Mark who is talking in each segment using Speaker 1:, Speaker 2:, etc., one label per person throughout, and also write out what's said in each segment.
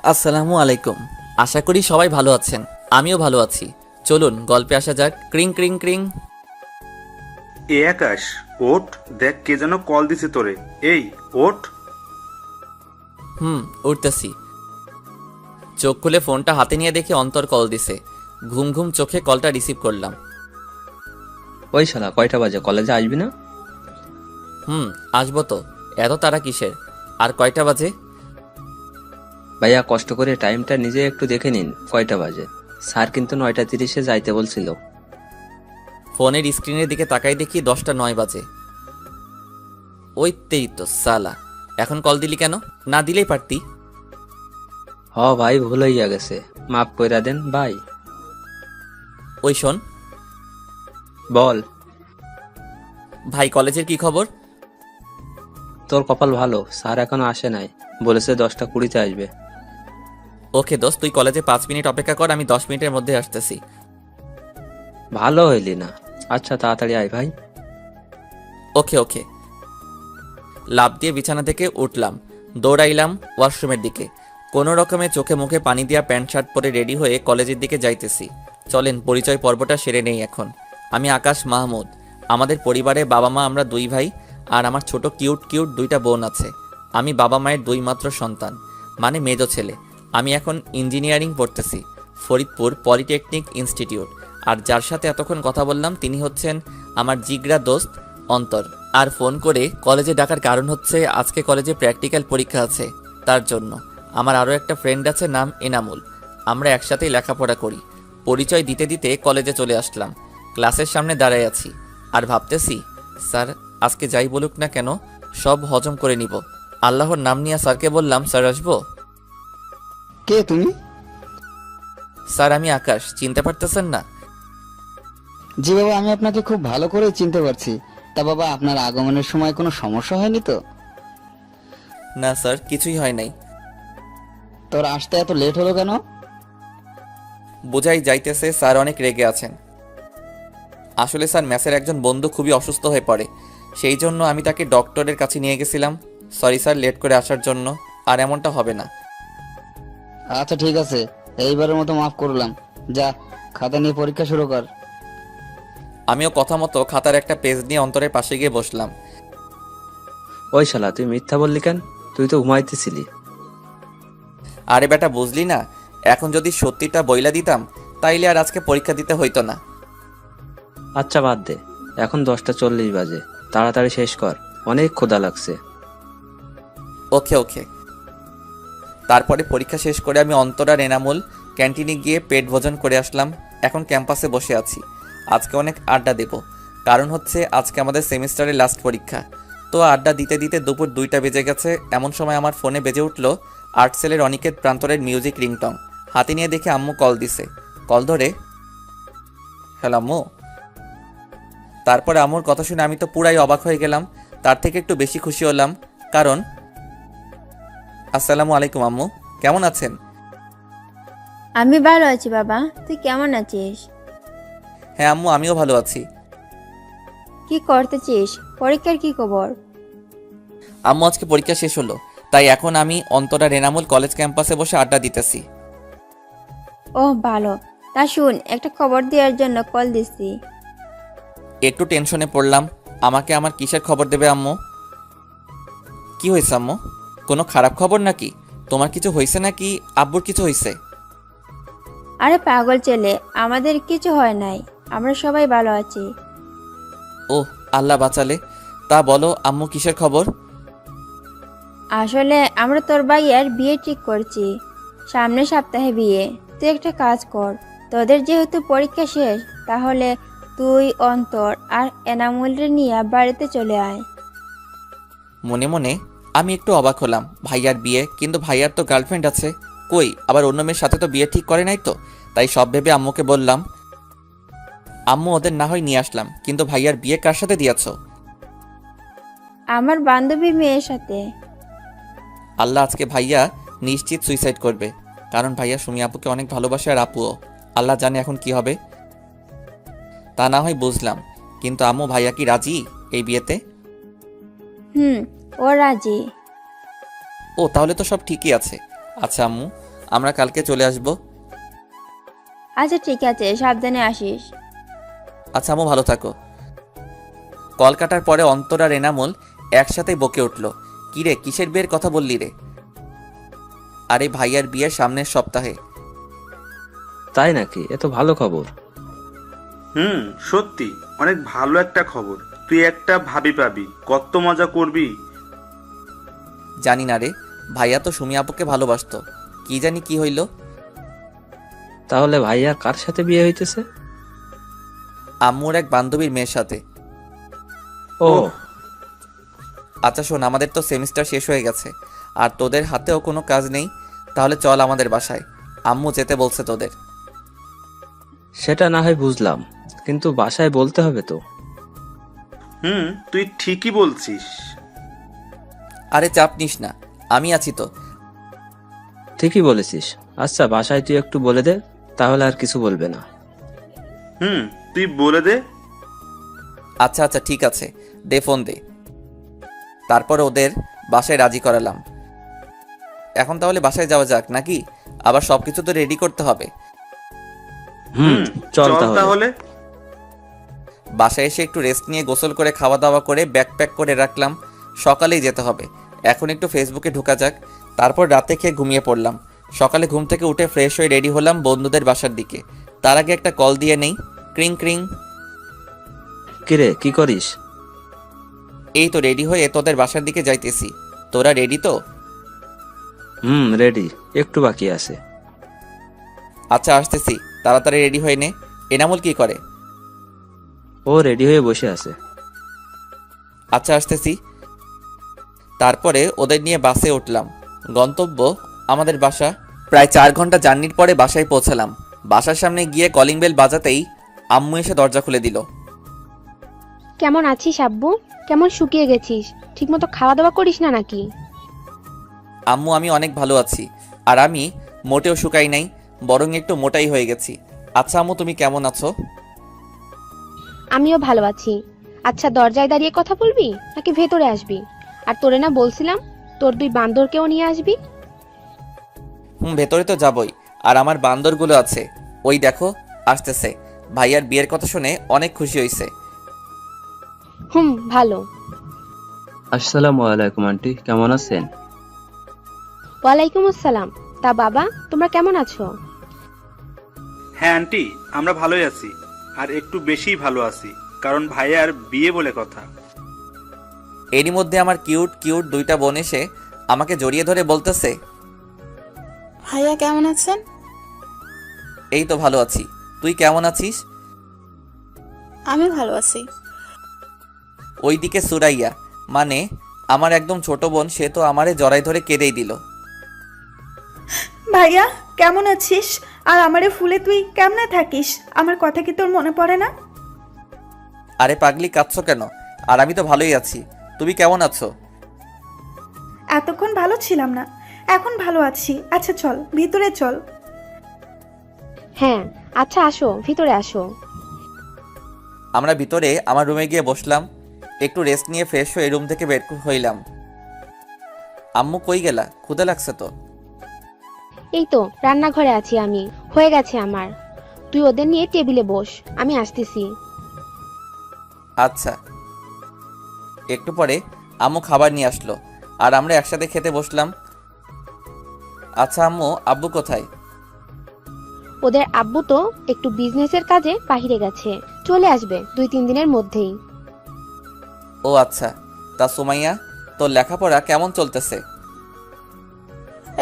Speaker 1: আসসালামু আলাইকুম। আশা করি সবাই ভালো আছেন। আমিও ভালো আছি। চলুন গল্পে আসা যাক। ক্রিং ক্রিং ক্রিং।
Speaker 2: এ আকাশ, ওঠ। দেখ কে যেন কল দিছে তোরে। এই, ওঠ।
Speaker 1: উঠতেছি। চোখ খুলে ফোনটা হাতে নিয়ে দেখি অন্তর কল দিছে। ঘুম ঘুম চোখে কলটা রিসিভ করলাম।
Speaker 3: ওই শালা কয়টা বাজে, কলেজে আসবি না?
Speaker 1: আসবো তো। এত তারা কিসের? আর কয়টা বাজে?
Speaker 3: ভাইয়া কষ্ট করে টাইমটা নিজে একটু দেখে নিন কয়টা বাজে। স্যার কিন্তু 9:30-এ যাইতে বলছিল।
Speaker 1: ফোনের স্ক্রিনের দিকে তাকাই দেখি 10:09 বাজে। ওইতেই তো সালা। এখন কল দিলি কেন? না দিলেই পারতি।
Speaker 3: ভাই ভুল হইয়া গেছে, মাফ কইরা দেন ভাই।
Speaker 1: ওই শোন
Speaker 3: বল।
Speaker 1: ভাই, কলেজের কি খবর?
Speaker 3: তোর কপাল ভালো, স্যার এখনো আসে নাই, বলেছে 10:20-তে আসবে।
Speaker 1: ওকে দোস্ত, তুই কলেজে 5 মিনিট অপেক্ষা কর, আমি 10 মিনিটের মধ্যে আসতেছি।
Speaker 3: ভালো হইলি না। আচ্ছা তাড়াতাড়ি আয় ভাই।
Speaker 1: ওকে ওকে। লাফ দিয়ে বিছানা থেকে উঠলাম, দৌড়াইলাম ওয়াশরুমের দিকে। কোনো রকমে চোখে মুখে পানি দিয়া প্যান্ট শার্ট পরে রেডি হয়ে কলেজের দিকে যাইতেছি। চলেন পরিচয় পর্বটা সেরে নেই এখন। আমি আকাশ মাহমুদ। আমাদের পরিবারে বাবা মা, আমরা 2 ভাই, আর আমার ছোট কিউট কিউট 2টা বোন আছে। আমি বাবা মায়ের 2 মাত্র সন্তান, মানে মেজো ছেলে। আমি এখন ইঞ্জিনিয়ারিং পড়তেছি, ফরিদপুর পলিটেকনিক ইনস্টিটিউট। আর যার সাথে এতক্ষণ কথা বললাম তিনি হচ্ছেন আমার জিগরা দোস্ত অন্তর। আর ফোন করে কলেজে ডাকার কারণ হচ্ছে আজকে কলেজে প্র্যাকটিক্যাল পরীক্ষা আছে, তার জন্য। আমার আরও একটা ফ্রেন্ড আছে, নাম এনামুল। আমরা একসাথেই লেখাপড়া করি। পরিচয় দিতে দিতে কলেজে চলে আসলাম। ক্লাসের সামনে দাঁড়ায় আছি আর ভাবতেছি, স্যার আজকে যাই বলুক না কেন সব হজম করে নিব। আল্লাহর নাম নিয়ে স্যারকে বললাম, স্যার আসবো?
Speaker 4: কে তুমি?
Speaker 1: স্যার আমি আকাশ, চিনতে পারতেছেন না?
Speaker 4: জি বাবা, আমি আপনাকে খুব ভালো করে চিনতে পারছি। তা বাবা, আপনার আগমনের সময় কোনো সমস্যা হয়নি তো?
Speaker 1: না স্যার, কিছুই হয় নাই।
Speaker 4: তোর আসতে এত লেট হলো কেন?
Speaker 1: বোঝাই যাইতেছে স্যার অনেক রেগে আছেন। আসলে স্যার ম্যাসের একজন বন্ধু খুবই অসুস্থ হয়ে পড়ে, সেই জন্য আমি তাকে ডক্টরের কাছে নিয়ে গেছিলাম। সরি স্যার লেট করে আসার জন্য। আর এমনটা হবে না।
Speaker 4: আচ্ছা ঠিক আছে, এইবারের মতো মাফ করলাম। যা, খাতা নিয়ে পরীক্ষা শুরু কর।
Speaker 1: আমিও কথা মতো খাতার একটা পেজ নিয়ে অন্তরের পাশে গিয়ে বসলাম।
Speaker 3: ওই শালা তুই মিথ্যা বললি কেন? তুই তো ঘুমাইতেছিলি।
Speaker 1: আরে বেটা, বুঝলি না? এখন যদি সত্যিটা বইলা দিতাম তাইলে আর আজকে পরীক্ষা দিতে হইতো না।
Speaker 3: আচ্ছা বাদ দে, এখন 10:40 বাজে, তাড়াতাড়ি শেষ কর, অনেক ক্ষুধা লাগছে।
Speaker 1: ওকে ওকে। তারপরে পরীক্ষা শেষ করে আমি অন্তর আর এনামুল ক্যান্টিনে গিয়ে পেট ভোজন করে আসলাম। এখন ক্যাম্পাসে বসে আছি। আজকে অনেক আড্ডা দেব, কারণ হচ্ছে আজকে আমাদের সেমিস্টারের লাস্ট পরীক্ষা। তো আড্ডা দিতে দিতে দুপুর 2টা বেজে গেছে। এমন সময় আমার ফোনে বেজে উঠল আর্টসেলের অনিকেত প্রান্তরের মিউজিক রিংটং। হাতে নিয়ে দেখে আম্মু কল দিছে। কল ধরে, হ্যালো আম্মু। তারপরে আম্মুর কথা শুনে আমি তো পুরাই অবাক হয়ে গেলাম। তার থেকে একটু বেশি খুশি হলাম, কারণ আসসালামু আলাইকুম আম্মু, কেমন আছেন?
Speaker 5: আমি ভালো আছি বাবা, তুই কেমন আছিস?
Speaker 1: হ্যাঁ আম্মু, আমিও ভালো আছি।
Speaker 5: কি করতেছিস? পরীক্ষার কি খবর?
Speaker 1: আম্মু আজকে পরীক্ষা শেষ হলো, তাই এখন আমি অন্তরা রেনামুল কলেজ ক্যাম্পাসে বসে আড্ডা দিতেছি।
Speaker 5: ও ভালো। তা শুন, একটা খবর দেওয়ার জন্য কল দিছি।
Speaker 1: একটু টেনশনে পড়লাম। আমাকে আমার কিসের খবর দেবে আম্মু? কি হয়েছে আম্মু? কোনো খারাপ খবর নাকি? তোমার কিছু হয়েছে নাকি আব্বুর কিছু হয়েছে?
Speaker 5: আরে পাগল ছেলে, আমাদের কিছু হয় নাই, আমরা সবাই ভালো আছি।
Speaker 1: ও আল্লাহ বাঁচালে। তা বলো আম্মু, কিসের খবর?
Speaker 5: আসলে আমরা তোর ভাইয়ার বিয়ে ঠিক করছি, সামনের সপ্তাহে বিয়ে। তুই একটা কাজ কর, তোদের যেহেতু পরীক্ষা শেষ, তাহলে তুই অন্তর আর এনামুলরে নিয়ে বাড়িতে চলে আয়।
Speaker 1: মনে মনে আমি একটু অবাক হলাম। ভাইয়ার বিয়ে, কিন্তু ভাইয়ার তো গার্লফ্রেন্ড আছে। কই, আবার অন্য মেয়ের সাথে তো বিয়ে ঠিক করে নাই তো। তাই সব ভেবে আম্মুকে বললাম, আম্মু ওদের না হয় নিয়ে আসলাম, কিন্তু ভাইয়ার বিয়ে কার সাথে দিয়েছ?
Speaker 5: আমার বান্ধবী মেয়ের সাথে।
Speaker 1: আল্লাহ, আজকে ভাইয়া নিশ্চিত সুইসাইড করবে, কারণ ভাইয়া সুমি আপুকে অনেক ভালোবাসে, আর আপুও। আল্লাহ জানে এখন কি হবে। তা না হয় বুঝলাম, কিন্তু আম্মু ভাইয়া কি রাজি এই বিয়েতে?
Speaker 5: ও রাজি।
Speaker 1: ও তাহলে তো সব ঠিকই আছে। আচ্ছা আম্মু, আমরা কালকে চলে আসব।
Speaker 5: আচ্ছা ঠিক আছে, সাবধানে আসিস।
Speaker 1: আচ্ছা আম্মু, ভালো থাকো। কল কাটার পরে অন্তর আর এনামুল একসাথে বকে উঠল। কিরে, কিসের বিয়ের কথা বললি রে? আরে ভাইয়ার বিয়ের সামনের সপ্তাহে।
Speaker 3: তাই নাকি? এ তো ভালো খবর।
Speaker 2: সত্যি অনেক ভালো একটা খবর। তুই একটা ভাবি পাবি, কত মজা করবি।
Speaker 1: জানি না রে, ভাইয়া তো সুমি আপুকে ভালোবাসতো, কি জানি কি হইল।
Speaker 3: তাহলে ভাইয়া কার সাথে বিয়ে হইতেছে?
Speaker 1: আম্মুর এক বান্ধবীর মেয়ের সাথে।
Speaker 3: ও,
Speaker 1: আচ্ছা শোন, আমাদের তো সেমিস্টার শেষ হয়ে গেছে আর তোদের হাতেও কোনো কাজ নেই, তাহলে চল আমাদের বাসায়, আম্মু যেতে বলছে তোদের।
Speaker 3: সেটা না হয় বুঝলাম, কিন্তু বাসায় বলতে হবে তো।
Speaker 2: তুই ঠিকই বলছিস।
Speaker 1: আরে চাপ নিস না, আমি আছি তো।
Speaker 3: ঠিকই বলেছিস। আচ্ছা, বাসায় তুই একটু বলে দে, তাহলে আর কিছু বলবে না।
Speaker 2: তুই বলে দে।
Speaker 1: আচ্ছা আচ্ছা ঠিক আছে, দে ফোন দে। তারপর ওদের বাসায় রাজি করালাম। এখন তাহলে বাসায় যাওয়া যাক নাকি? আবার সবকিছু তো রেডি করতে হবে।
Speaker 3: চল তাহলে।
Speaker 1: বাসায় এসে একটু রেস্ট নিয়ে গোসল করে খাওয়া দাওয়া করে ব্যাগ প্যাক করে রাখলাম, সকালেই যেতে হবে। এখন একটু ফেসবুকে ঢোকা যাক, তারপর রাতে খেয়ে ঘুমিয়ে পড়লাম। সকালে ঘুম থেকে উঠে ফ্রেশ হয়ে রেডি হলাম বন্ধুদের বাসার দিকে। তার আগে একটা কল দিয়ে নেই। ক্রিং ক্রিং।
Speaker 3: কিরে, কি করিস?
Speaker 1: এই তো রেডি হয়ে তোদের বাসার দিকে যাইতেছি। তোরা রেডি তো?
Speaker 3: রেডি, একটু বাকি আছে।
Speaker 1: আচ্ছা আসতেছি, তাড়াতাড়ি রেডি হয়ে নে। এনামুল কি করে?
Speaker 3: ও রেডি হয়ে বসে আছে।
Speaker 1: আচ্ছা আসতেছি। তারপরে ওদের নিয়ে বাসে উঠলাম। গন্তব্য আমাদের বাসা। প্রায় 4 ঘন্টা জার্নির পরে বাসায় পৌঁছালাম। বাসার সামনে গিয়ে কলিং বেল বাজাতেই আম্মু এসে দরজা খুলে দিল।
Speaker 6: কেমন আছিস আব্বু? কেমন শুকিয়ে গেছিস? ঠিকমতো খাওয়া দাওয়া করিস না নাকি?
Speaker 1: আম্মু, আমি অনেক ভালো আছি। আর আমি মোটেও শুকাই নাই, বরং একটু মোটাই হয়ে গেছি। আচ্ছা আম্মু, তুমি কেমন আছো?
Speaker 6: আমিও ভালো আছি। আচ্ছা, দরজায় দাঁড়িয়ে কথা বলবি নাকি ভেতরে আসবি? আর তোরে না বলছিলাম তোর 2 বান্দরকেও নিয়ে আসবি?
Speaker 1: ভেতরে তো যাবই, আর আমার বান্দরগুলো আছে, ওই দেখো আসতেছে। ভাইয়ার বিয়ের কথা শুনে অনেক খুশি হয়েছে।
Speaker 6: ভালো।
Speaker 3: আসসালামু আলাইকুম আন্টি, কেমন আছেন?
Speaker 6: ওয়ালাইকুম আসসালাম। তা বাবা, তোমরা কেমন আছো?
Speaker 2: হ্যাঁ আন্টি, আমরা ভালোই আছি, আর একটু বেশিই ভালো আছি, কারণ ভাইয়ার বিয়ে বলে কথা।
Speaker 1: এরই মধ্যে আমার কিউট কিউট 2টা বোন এসে আমাকে জড়িয়ে ধরে বলতেছে,
Speaker 7: ভাইয়া কেমন আছেন?
Speaker 1: এই তো ভালো আছি, তুই কেমন আছিস?
Speaker 7: আমি ভালো আছি।
Speaker 1: ওইদিকে সুরাইয়া, মানে আমার একদম ছোট বোন, সে তো আমারে জড়াই ধরে কেঁদেই দিল।
Speaker 8: ভাইয়া কেমন আছিস? আর আমারে ফুলে তুই কেমনে থাকিস? আমার কথা কি তোর মনে পড়ে না?
Speaker 1: আরে পাগলি, কাঁদছো কেন? আর আমি তো ভালোই আছি, তুমি কেমন আছো?
Speaker 8: এতক্ষণ ভালো ছিলাম না, এখন ভালো আছি। আচ্ছা চল ভিতরে চল।
Speaker 6: হ্যাঁ আচ্ছা, আসো ভিতরে আসো।
Speaker 1: আমরা ভিতরে আমার রুমে গিয়ে বসলাম। একটু রেস্ট নিয়ে ফ্রেশ হয়ে রুম থেকে বের হইলাম। আম্মু কই গেলা? ক্ষুধা লাগছে তো।
Speaker 6: এই তো রান্নাঘরে আছি আমি, হয়ে গেছে আমার। তুই ওদের নিয়ে টেবিলে বস, আমি আসতেছি।
Speaker 1: আচ্ছা। একটু পরে আম্মু খাবার নিয়ে আসলো আর আমরা একসাথে খেতে বসলাম। আচ্ছা আম্মু, আব্বু কোথায়?
Speaker 6: ওদের আব্বু তো একটু বিজনেসের কাজে বাহিরে গেছে, চলে আসবে 2-3 দিনের মধ্যেই।
Speaker 1: ও আচ্ছা। তা সুমাইয়া, তোর লেখাপড়া কেমন চলতেছে?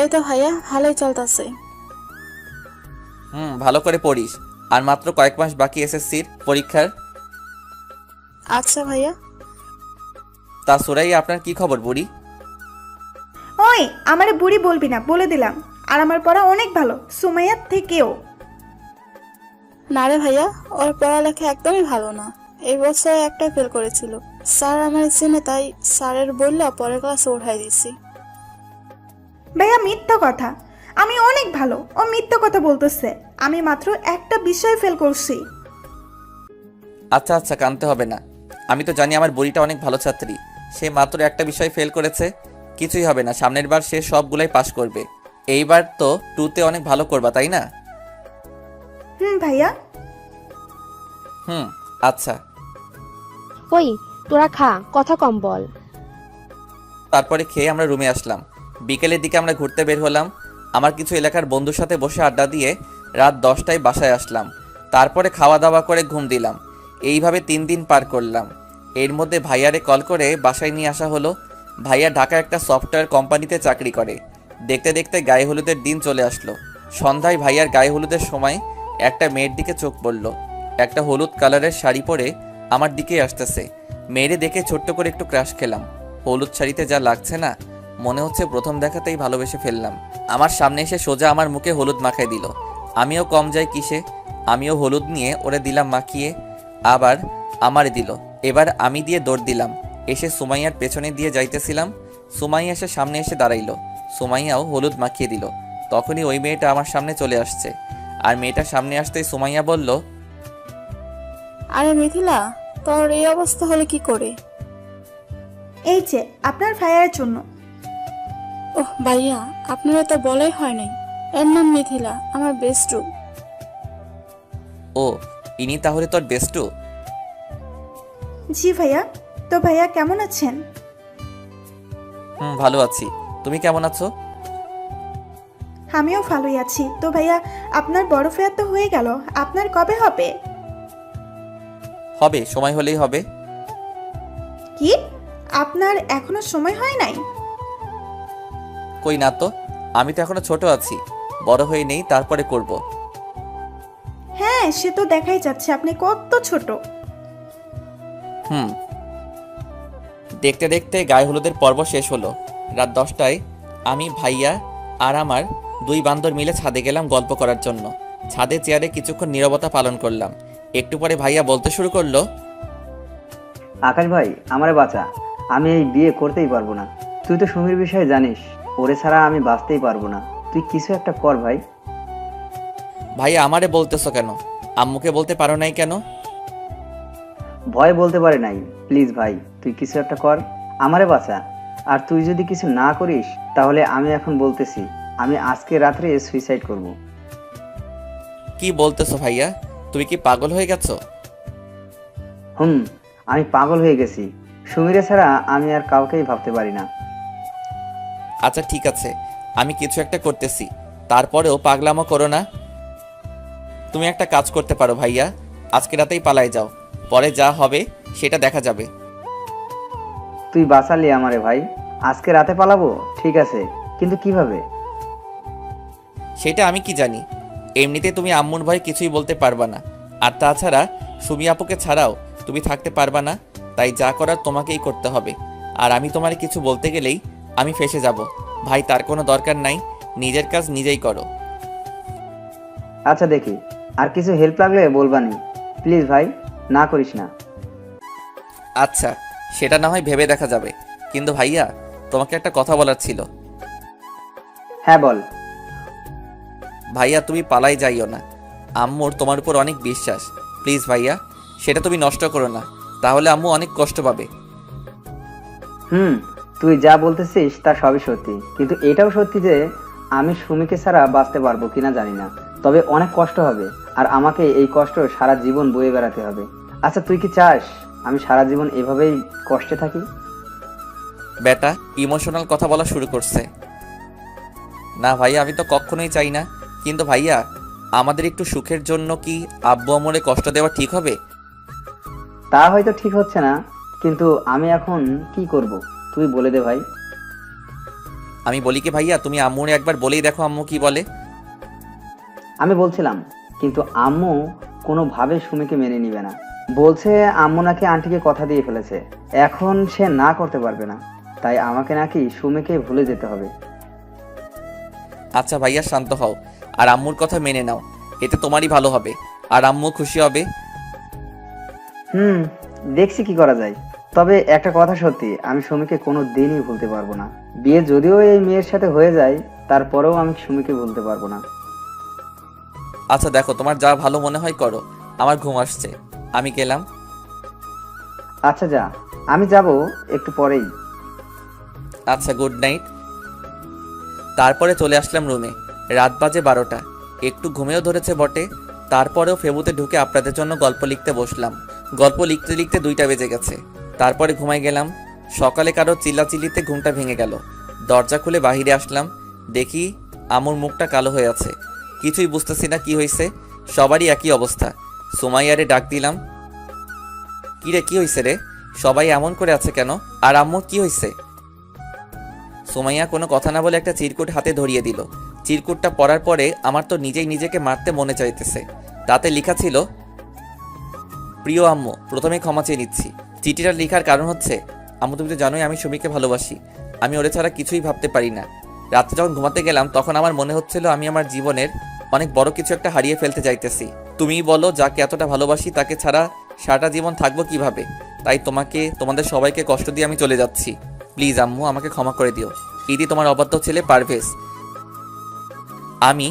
Speaker 7: এই তো ভাইয়া, ভালোই চলতেছে।
Speaker 1: ভালো করে পড়িস, আর মাত্র কয়েক মাস বাকি এসএসসির পরীক্ষার।
Speaker 7: আচ্ছা ভাইয়া।
Speaker 1: তা সুরাইয়া, আপনার কি খবর বুড়ি?
Speaker 8: ওই আমারে বুড়ি বলবি না, বলে দিলাম। আর আমার পড়া অনেক ভালো, সুমাইয়ার থেকেও।
Speaker 7: না রে ভাইয়া, ওর পড়ালেখা একদমই ভালো না। এই বছর একটা ফেল করেছিল। স্যার আমার চেনে, তাই স্যারের বললা পরের ক্লাসে উঠাই দিছি।
Speaker 8: ভাইয়া মিথ্যা কথা, আমি অনেক ভালো। ও মিথ্যা কথা বলতেছে। আমি মাত্র একটা বিষয় ফেল করছি।
Speaker 1: আচ্ছা আচ্ছা, কানতে হবে না। আমি তো জানি আমার বুড়িটা অনেক ভালো ছাত্রী। সে মাত্র একটা বিষয় ফেল করেছে, কিছুই হবে না, সামনের বার সে সবগুলাই পাশ করবে। এইবার তো 2তে অনেক ভালো করবা, তাই না?
Speaker 8: ভাইয়া।
Speaker 1: আচ্ছা।
Speaker 6: ওই তোরা খা, কথা কম বল।
Speaker 1: তারপরে খেয়ে আমরা রুমে আসলাম। বিকেলের দিকে আমরা ঘুরতে বের হলাম। আমার কিছু এলাকার বন্ধুর সাথে বসে আড্ডা দিয়ে রাত 10টায় বাসায় আসলাম। তারপরে খাওয়া দাওয়া করে ঘুম দিলাম। এইভাবে 3 দিন পার করলাম। এর মধ্যে ভাইয়ারে কল করে বাসায় নিয়ে আসা হলো। ভাইয়া ঢাকা একটা সফটওয়্যার কোম্পানিতে চাকরি করে। দেখতে দেখতে গায়ে হলুদের দিন চলে আসলো। সন্ধ্যায় ভাইয়ার গায়ে হলুদের সময় একটা মেয়ের দিকে চোখ পড়ল। একটা হলুদ কালারের শাড়ি পরে আমার দিকেই আসতেছে। মেয়েরে দেখে ছোট্ট করে একটু ক্রাশ খেলাম। হলুদ শাড়িতে যা লাগছে না, মনে হচ্ছে প্রথম দেখাতেই ভালোবেসে ফেললাম। আমার সামনে এসে সোজা আমার মুখে হলুদ মাখাই দিল। আমিও কম যাই কিসে, আমিও হলুদ নিয়ে ওরে দিলাম মাখিয়ে, আবার আমারে দিল। এবার আমি দিয়ে দৌড় দিলাম। এসে সুমাইয়ার পেছনে দিয়ে যাইতেছিলাম। সুমাইয়া এসে সামনে এসে দাঁড়াইলো। সুমাইয়াও হলুদ মাখিয়ে দিল। তখনই ওই মেয়েটা আমার সামনে চলে আসছে। আর মেয়েটা সামনে আসতেই সুমাইয়া বলল,
Speaker 7: আরে মিথিলা, তোর এই অবস্থা হলে কি করে?
Speaker 8: এই যে আপনার ভাইয়ার জন্য।
Speaker 7: ওহ ভাইয়া, আপনারা তো বলাই হয় নাই। এর নাম মিথিলা, আমার বেস্টু।
Speaker 1: ও ইনি তাহলে তোর বেস্টু?
Speaker 8: জি ভাইয়া। তো ভাইয়া কেমন আছেন?
Speaker 1: ভালো আছি। তুমি কেমন আছো?
Speaker 8: আমিও ভালোই আছি। তো ভাইয়া, আপনার বড় ফেয়ার তো হয়ে গেল, আপনার কবে হবে?
Speaker 1: হবে, সময় হলেই হবে।
Speaker 8: কি, আপনার এখনো সময় হয় নাই?
Speaker 1: কই না তো, আমি তো এখনো ছোট আছি, বড় হয়ে নেই, তারপরে করব।
Speaker 8: হ্যাঁ, সে তো দেখাই যাচ্ছে আপনি কত ছোট।
Speaker 1: দেখতে দেখতে গায়ে হলুদের পর্ব শেষ হলো। রাত 10টায় আমি, ভাইয়া আর আমার 2 বান্দর মিলে ছাদে গেলাম গল্প করার জন্য। ছাদে চেয়ারে কিছুক্ষণ নীরবতা পালন করলাম। একটু পরে ভাইয়া বলতে শুরু করলো,
Speaker 9: আকাশ ভাই, আমারে বাঁচা। আমি এই বিয়ে করতেই পারবো না। তুই তো সুমির বিষয়ে জানিস, ওরে ছাড়া আমি বাঁচতেই পারবো না। তুই কিছু একটা কর ভাই।
Speaker 1: ভাইয়া আমারে বলতেছো কেন? আম্মুকে বলতে পারো নাই কেন?
Speaker 9: ভয় বলতে পারে নাই। প্লিজ ভাই, তুই কিছু একটা কর, আমারে বাঁচা। আর তুই যদি কিছু না করিস, তাহলে আমি এখন বলতেছি, আমি আজকে রাত্রে সুইসাইড করব।
Speaker 1: কি বলতেছো ভাইয়া? তুমি কি পাগল হয়ে গেছো?
Speaker 9: আমি পাগল হয়ে গেছি। সুমিরে ছাড়া আমি আর কাউকেই ভাবতে পারি না।
Speaker 1: আচ্ছা ঠিক আছে, আমি কিছু একটা করতেছি, তারপরেও পাগলামো করো না। তুমি একটা কাজ করতে পারো ভাইয়া, আজকে রাতেই পালাই যাও, পরে যা হবে সেটা দেখা যাবে।
Speaker 9: তুই বাঁচালি আমারে ভাই। আজকে রাতে পালাবো, ঠিক আছে, কিন্তু কিভাবে?
Speaker 1: সেটা আমি কি জানি। এমনিতে তুমি আম্মুর ভয় কিছুই বলতে পারবা না, আর তাছাড়া সুমি আপুকে ছাড়াও তুমি থাকতে পারবা না, তাই যা করার তোমাকেই করতে হবে। আর আমি তোমার কিছু বলতে গেলেই আমি ফেসে যাব। ভাই, তার কোনো দরকার নাই, নিজের কাজ নিজেই করো।
Speaker 9: আচ্ছা দেখি, আর কিছু হেল্প লাগলে বলবানি। প্লিজ ভাই, না করিস না।
Speaker 1: আচ্ছা, সেটা না হয় ভেবে দেখা যাবে, কিন্তু ভাইয়া তোমাকে একটা কথা বলার ছিল।
Speaker 9: হ্যাঁ বল।
Speaker 1: ভাইয়া তুমি পালাই যাইও না, আম্মুর তোমার উপর অনেক বিশ্বাস। প্লিজ ভাইয়া, সেটা তুমি নষ্ট করো না, তাহলে আম্মু অনেক কষ্ট পাবে।
Speaker 9: তুই যা বলতেছিস তা সবই সত্যি, কিন্তু এটাও সত্যি যে আমি সুমিকে ছাড়া বাঁচতে পারবো কিনা জানি না, তবে অনেক কষ্ট হবে, আর আমাকে এই কষ্ট সারা জীবন বয়ে বেড়াতে হবে। আচ্ছা তুই কি চাস আমি সারা জীবন এভাবেই কষ্টে থাকি?
Speaker 1: বেটা ইমোশনাল কথা বলা শুরু করছে। না ভাইয়া, আমি তো কখনোই চাই না, কিন্তু ভাইয়া আমাদের একটু সুখের জন্য কি আব্বু আম্মুরে কষ্ট দেওয়া ঠিক হবে?
Speaker 9: তা হয়তো ঠিক হচ্ছে না, কিন্তু আমি এখন কি করব তুই বলে দে ভাই।
Speaker 1: আমি বলি কি ভাইয়া, তুমি আম্মুরে একবার বলেই দেখো আম্মু কি বলে।
Speaker 9: আমি বলছিলাম, কিন্তু আম্মু কোনোভাবে সুমিকে মেনে নিবে না। বলছে আম্মু নাকি আন্টিকে কথা দিয়ে ফেলেছে, এখন সে না করতে পারবে না, তাই আমাকে নাকি সুমিকে ভুলে যেতে হবে।
Speaker 1: আচ্ছা ভাইয়া শান্ত হও, আর আম্মুর কথা মেনে নাও, এতে তোমারই ভালো হবে, আর আম্মু খুশি হবে।
Speaker 9: দেখছি কি করা যায়। তবে একটা কথা সত্যি, আমি সুমিকে কোনো দিনই ভুলতে পারবো না। বিয়ে যদিও এই মেয়ের সাথে হয়ে যায়, তারপরেও আমি সুমিকে ভুলতে পারবো না।
Speaker 1: আচ্ছা দেখো, তোমার যা ভালো মনে হয় করো, আমার ঘুম আসছে, আমি গেলাম।
Speaker 9: আচ্ছা যা, আমি যাব একটু পরেই।
Speaker 1: আচ্ছা, গুড নাইট। তারপরে চলে আসলাম রুমে। রাত বাজে 12টা। একটু ঘুমেও ধরেছে বটে, তারপরেও ফেবুতে ঢুকে আপনাদের জন্য গল্প লিখতে বসলাম। গল্প লিখতে লিখতে 2টা বেজে গেছে। তারপরে ঘুমাই গেলাম। সকালে কারো চিল্লাচিল্লিতে ঘুমটা ভেঙে গেল। দরজা খুলে বাহিরে আসলাম, দেখি আমুর মুখটা কালো হয়ে আছে। কিছুই বুঝতেছি না কি হয়েছে, সবারই একই অবস্থা। সুমাইয়ারে ডাক দিলাম, কিরে কি হয়েছে রে? সবাই এমন করে আছে কেন? আর আম্মুর কি হয়েছে? সুমাইয়া কোনো কথা না বলে একটা চিরকুট হাতে ধরিয়ে দিল। চিরকুটটা পড়ার পরে আমার তো নিজেই নিজেকে মারতে মনে চাইতেছে। তাতে লেখা ছিল, প্রিয় আম্মু, প্রথমে ক্ষমা চেয়ে নিচ্ছি। চিঠিটা লেখার কারণ হচ্ছে, আম্মু তুমি তো জানোই আমি সুমিকে ভালোবাসি। আমি ওরে ছাড়া কিছুই ভাবতে পারি না। রাতে যখন ঘুমাতে গেলাম তখন আমার মনে হচ্ছিল আমি আমার জীবনের অনেক বড় কিছু একটা হারিয়ে ফেলতে যাইতেছি। তুমিই বলো, যাকে এতটা ভালোবাসি তাকে ছাড়া সারাটা জীবন থাকবো কিভাবে? তাই তোমাদের সবাইকে কষ্ট দিয়ে আমি চলে যাচ্ছি। প্লিজ আম্মু, আমাকে ক্ষমা করে দিও। ইদি তোমার অবাধ্য ছেলে পারভেজ। আমি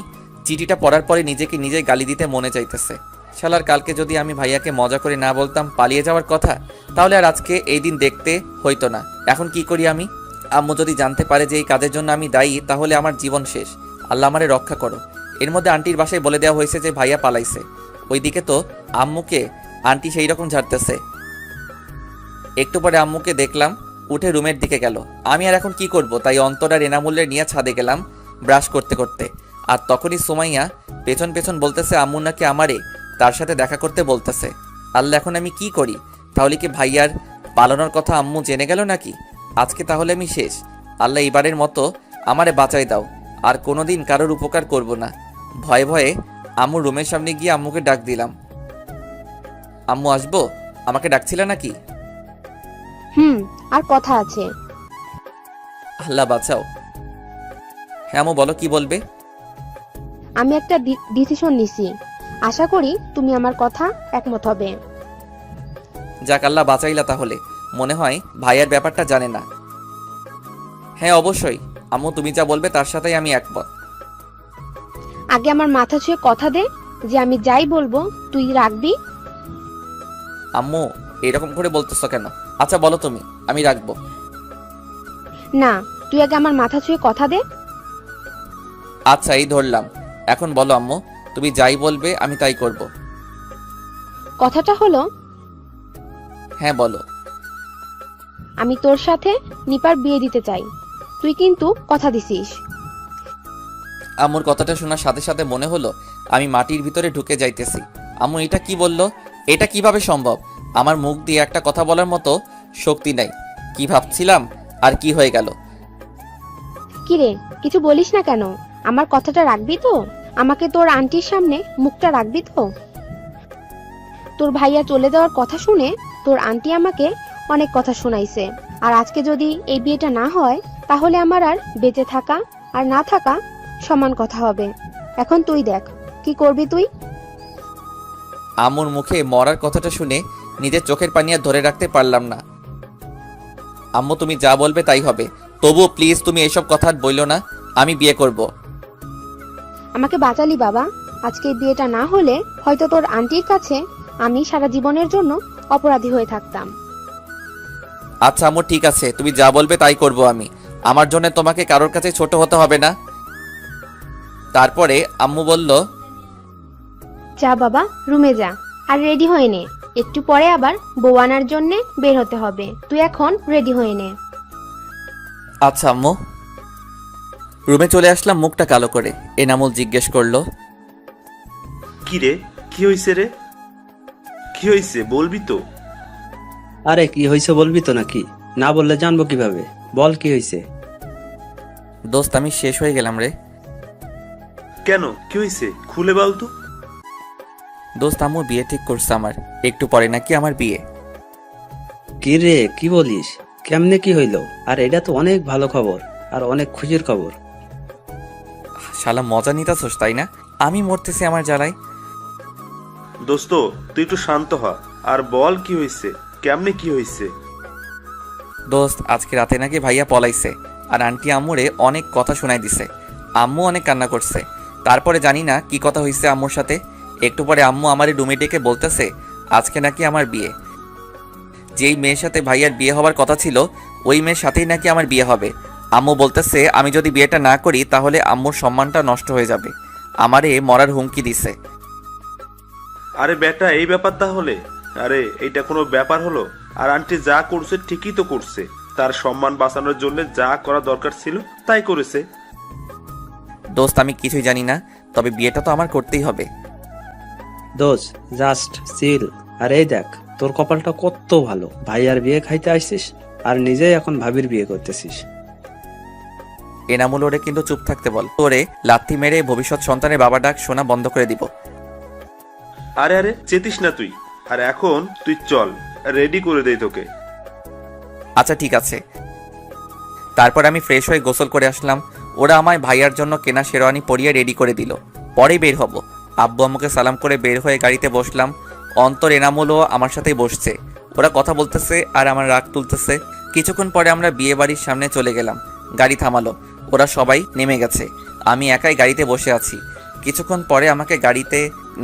Speaker 1: চিঠিটা পড়ার পরে নিজেকে নিজেই গালি দিতে মনে চাইতেছে। শালার, কালকে যদি আমি ভাইয়াকে মজা করে না বলতাম পালিয়ে যাওয়ার কথা, তাহলে আর আজকে এই দিন দেখতে হইতো না। এখন কি করি আমি? আম্মু যদি জানতে পারে যে এই কাজের জন্য আমি দায়ী, তাহলে আমার জীবন শেষ। আল্লাহ আমারে রক্ষা করো। এর মধ্যে আন্টির বাসায় বলে দেওয়া হয়েছে যে ভাইয়া পালাইছে। ওইদিকে তো আম্মুকে আন্টি সেই রকম ঝাড়তেছে। একটু পরে আম্মুকে দেখলাম উঠে রুমের দিকে গেল। আমি আর এখন কি করব, তাই অন্তর আর এনামুল্লের নিয়ে ছাদে গেলাম ব্রাশ করতে করতে। আর তখনই সুমাইয়া পেছন পেছন বলতেছে আম্মু নাকি আমারে তার সাথে দেখা করতে বলতেছে। আল্লাহ, এখন আমি কি করি? তাহলে কি ভাইয়ার পালানোর কথা আম্মু জেনে গেল নাকি? আজকে তাহলে আমি শেষ। আল্লাহ, এবারের মতো আমারে বাঁচাই দাও। আর কোনোদিন কারোর উপকার করব না। ভয়ে ভয়ে আম্মুর রুমের সামনে গিয়ে আম্মুকে ডাক দিলাম, আম্মু আসবো? আমাকে ডাকছিলে নাকি?
Speaker 6: আর কথা আছে।
Speaker 1: আল্লাহ বাঁচাও। হ্যাঁ আম্মু বলো, কি বলবে?
Speaker 6: আমি একটা ডিসিশন নিছি, আশা করি তুমি আমার কথা একমত হবে।
Speaker 1: যাক, আল্লাহ বাঁচাইলা। তাহলে মনে হয় ভাইয়ার ব্যাপারটা জানে না। হ্যাঁ অবশ্যই আম্মু, তুমি যা বলবে তার সাথেই আমি একমত।
Speaker 6: আগে আমার মাথা ছুঁয়ে কথা দে যে আমি যাই বলবো তুই রাখবি।
Speaker 1: আম্মু এরকম করে বলতেছো কেন? আচ্ছা বলো তুমি, আমি রাখবো।
Speaker 6: না, তুই আগে আমার মাথা ছুঁয়ে কথা দে।
Speaker 1: আচ্ছা এই ধরলাম। এখন বলো আম্মু, তুমি যাই বলবে আমি তাই করব।
Speaker 6: কথাটা হলো,
Speaker 1: হ্যাঁ বলো।
Speaker 6: আমি তোর সাথে নিপার বিয়ে দিতে চাই। তুই কিন্তু কথা দিছিস।
Speaker 1: আম্মুর কথাটা শোনার সাথে সাথে মনে হলো আমি মাটির ভিতরে ঢুকে যাইতেছি। আম্মু এটা কি বললো? এটা কিভাবে সম্ভব? আমার মুখ দিয়ে একটা কথা বলার মতো শক্তি নাই। কি ভাবছিলাম আর কি হয়ে গেল?
Speaker 6: কিরে, কিছু বলিস না কেন? আমার কথাটা রাখবি তো? আমাকে তোর আন্টির সামনে মুখটা রাখবি তো? তোর ভাইয়া চলে যাওয়ার কথা শুনে তোর আন্টি আমাকে অনেক কথা শোনাইছে। আর আজকে যদি এই বিয়েটা না হয়, তাহলে আমার আর বেঁচে থাকা আর না থাকা সমান কথা হবে। এখন তুই দেখ কি করবি তুই।
Speaker 1: আম্মুর মুখে মরার কথাটা শুনে নিজের চোখের পানি আর ধরে রাখতে পারলাম না। আম্মু তুমি যা বলবে তাই হবে, তবুও প্লিজ তুমি এসব কথা আর বইলো না। আমি বিয়ে করব।
Speaker 6: আমাকে বাঁচালি বাবা। আজকে এই বিয়েটা না হলে হয়তো তোর আন্টির কাছে আমি সারা জীবনের জন্য অপরাধী হয়ে থাকতাম।
Speaker 1: আচ্ছা আম্মু ঠিক আছে, তুমি যা বলবে তাই করব আমি। আমার জন্য তোমাকে কারোর কাছে ছোট হতে হবে না। তারপরে আম্মু বলল,
Speaker 6: যা বাবা, রুমে যা আর রেডি হয়ে নে। একটু পরে আবার বউ আনার জন্য বের হতে হবে। তুই এখন রেডি হয়ে নে।
Speaker 1: আচ্ছা আম্মু। রুমে চলে আসলাম মুখটা কালো করে। এনামুল জিজ্ঞেস করলো,
Speaker 2: কি রে, কি হইছে রে? কি হইছে বলবি তো?
Speaker 3: আরে কি হয়েছে বলবি তো নাকি? না বললে জানবো কিভাবে? বল কি হয়েছে?
Speaker 1: দোস্ত আমি শেষ হয়ে গেলাম রে।
Speaker 2: কেন, কি হইছে খুলে বল তো।
Speaker 1: দোস্ত আম্মু বিয়ে ঠিক করছে আমার। একটু পরে নাকি আমার বিয়ে।
Speaker 3: কি রে, কি বলিস? কেমনে কি হইলো? আর এটা তো অনেক ভালো খবর আর অনেক খুশির খবর।
Speaker 1: শালা মজা নিতাছস তাই না? আমি মরতেছি আমার জ্বালায়।
Speaker 2: দোস্ত তুই একটু শান্ত হ আর বল কি হইছে, কেমনে কি হইছে।
Speaker 1: দোস্ত আজকে রাতে নাকি ভাইয়া পলাইছে আর আন্টি আম্মুরে অনেক কথা শোনাই দিছে। আম্মু অনেক কান্না করছে। তারপরে জানি না কি কথা হইছে আম্মুর সাথে। একটু পরে আম্মু আমারে রুমে ডেকে বলতেছে আজকে নাকি আমার বিয়ে। যেই মেয়ের সাথে ভাইয়ার বিয়ে হওয়ার কথা ছিল ওই মেয়ের সাথেই নাকি আমার বিয়ে হবে। আম্মু বলতেছে আমি যদি বিয়েটা না করি তাহলে আম্মুর সম্মানটা নষ্ট হয়ে যাবে। আমারে মরার হুমকি দিছে।
Speaker 2: আরে বেটা, এই ব্যাপার তাহলে? আরে এইটা কোনো ব্যাপার হলো? আর আন্টি যা করছে ঠিকই তো করছে, তার সম্মান বাঁচানোর জন্য যা করা দরকার ছিল তাই করেছে।
Speaker 1: দোস্ত আমি কিছুই জানি না, তবে বিয়েটা তো আমার করতেই হবে।
Speaker 10: দোষ জাস্ট চিল। আর এই দেখ, তোর কপালটা কত ভালো, ভাই আর বিয়ে খাইতে আসছিস আর নিজেই এখন ভাবির বিয়ে করতেছিস।
Speaker 1: এনামুল ওরে কিন্তু চুপ থাকতে বল, ওরে লাথি মেরে ভবিষ্যৎ সন্তানের বাবা ডাক শোনা বন্ধ করে দিব।
Speaker 2: আরে আরে চেতিস না তুই। আর এখন তুই চল, রেডি করে দেই তোকে।
Speaker 1: আচ্ছা ঠিক আছে। তারপর আমি ফ্রেশ হয়ে গোসল করে আসলাম। ওরা আমায় ভাইয়ার জন্য কেনা শেরওয়ানি পরিয়ে রেডি করে দিল। পরে বের হব। আব্বু আম্মুকে সালাম করে বের হয়ে গাড়িতে বসলাম। অন্তর এনামুলও আমার সাথেই বসছে। ওরা কথা বলতেছে আর আমার রাগ তুলতেছে। কিছুক্ষণ পরে আমরা বিয়ে বাড়ির সামনে চলে গেলাম। গাড়ি থামালো, ওরা সবাই নেমে গেছে। আমি একাই গাড়িতে বসে আছি। কিছুক্ষণ পরে আমাকে গাড়িতে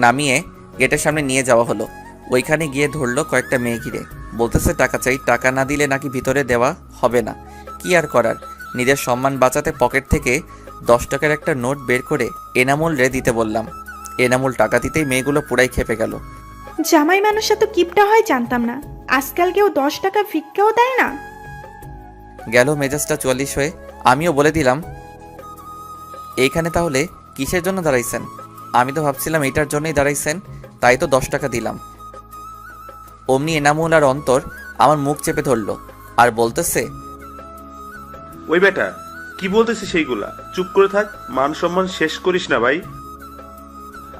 Speaker 1: নামিয়ে গেটের সামনে নিয়ে যাওয়া হলো। ওইখানে গিয়ে ধরলো কয়েকটা মেয়ে ঘিরে, বলতেছে টাকা চাই, টাকা না দিলে নাকি ভিতরে দেওয়া হবে না। কি আর করার, নিজের সম্মান বাঁচাতে পকেট থেকে 10 টাকার একটা নোট বের করে এনামুল রে দিতে বললাম। এনামুল টাকা দিতেই মেয়েগুলো পুরাই খেপে গেল।
Speaker 8: জামাই মানুষ এত কিপটা হয় জানতাম না। আজকাল কেউ 10 টাকা ভিক্ষাও দেয় না।
Speaker 1: গেল মেজাজটা 44 হয়ে। আমিও বলে দিলাম, এইখানে তাহলে কিসের জন্য দাঁড়াইছেন? আমি তো ভাবছিলাম এইটার জন্যই দাঁড়াইছেন, তাই তো 10 টাকা দিলাম। অমনি এনামুল আর অন্তর আমার মুখ চেপে ধরলো আর বলতেছে,
Speaker 2: ওই বেটা, কি বলতেছিস সেইগুলা? চুপ করে থাক, মান সম্মান শেষ করিস না ভাই।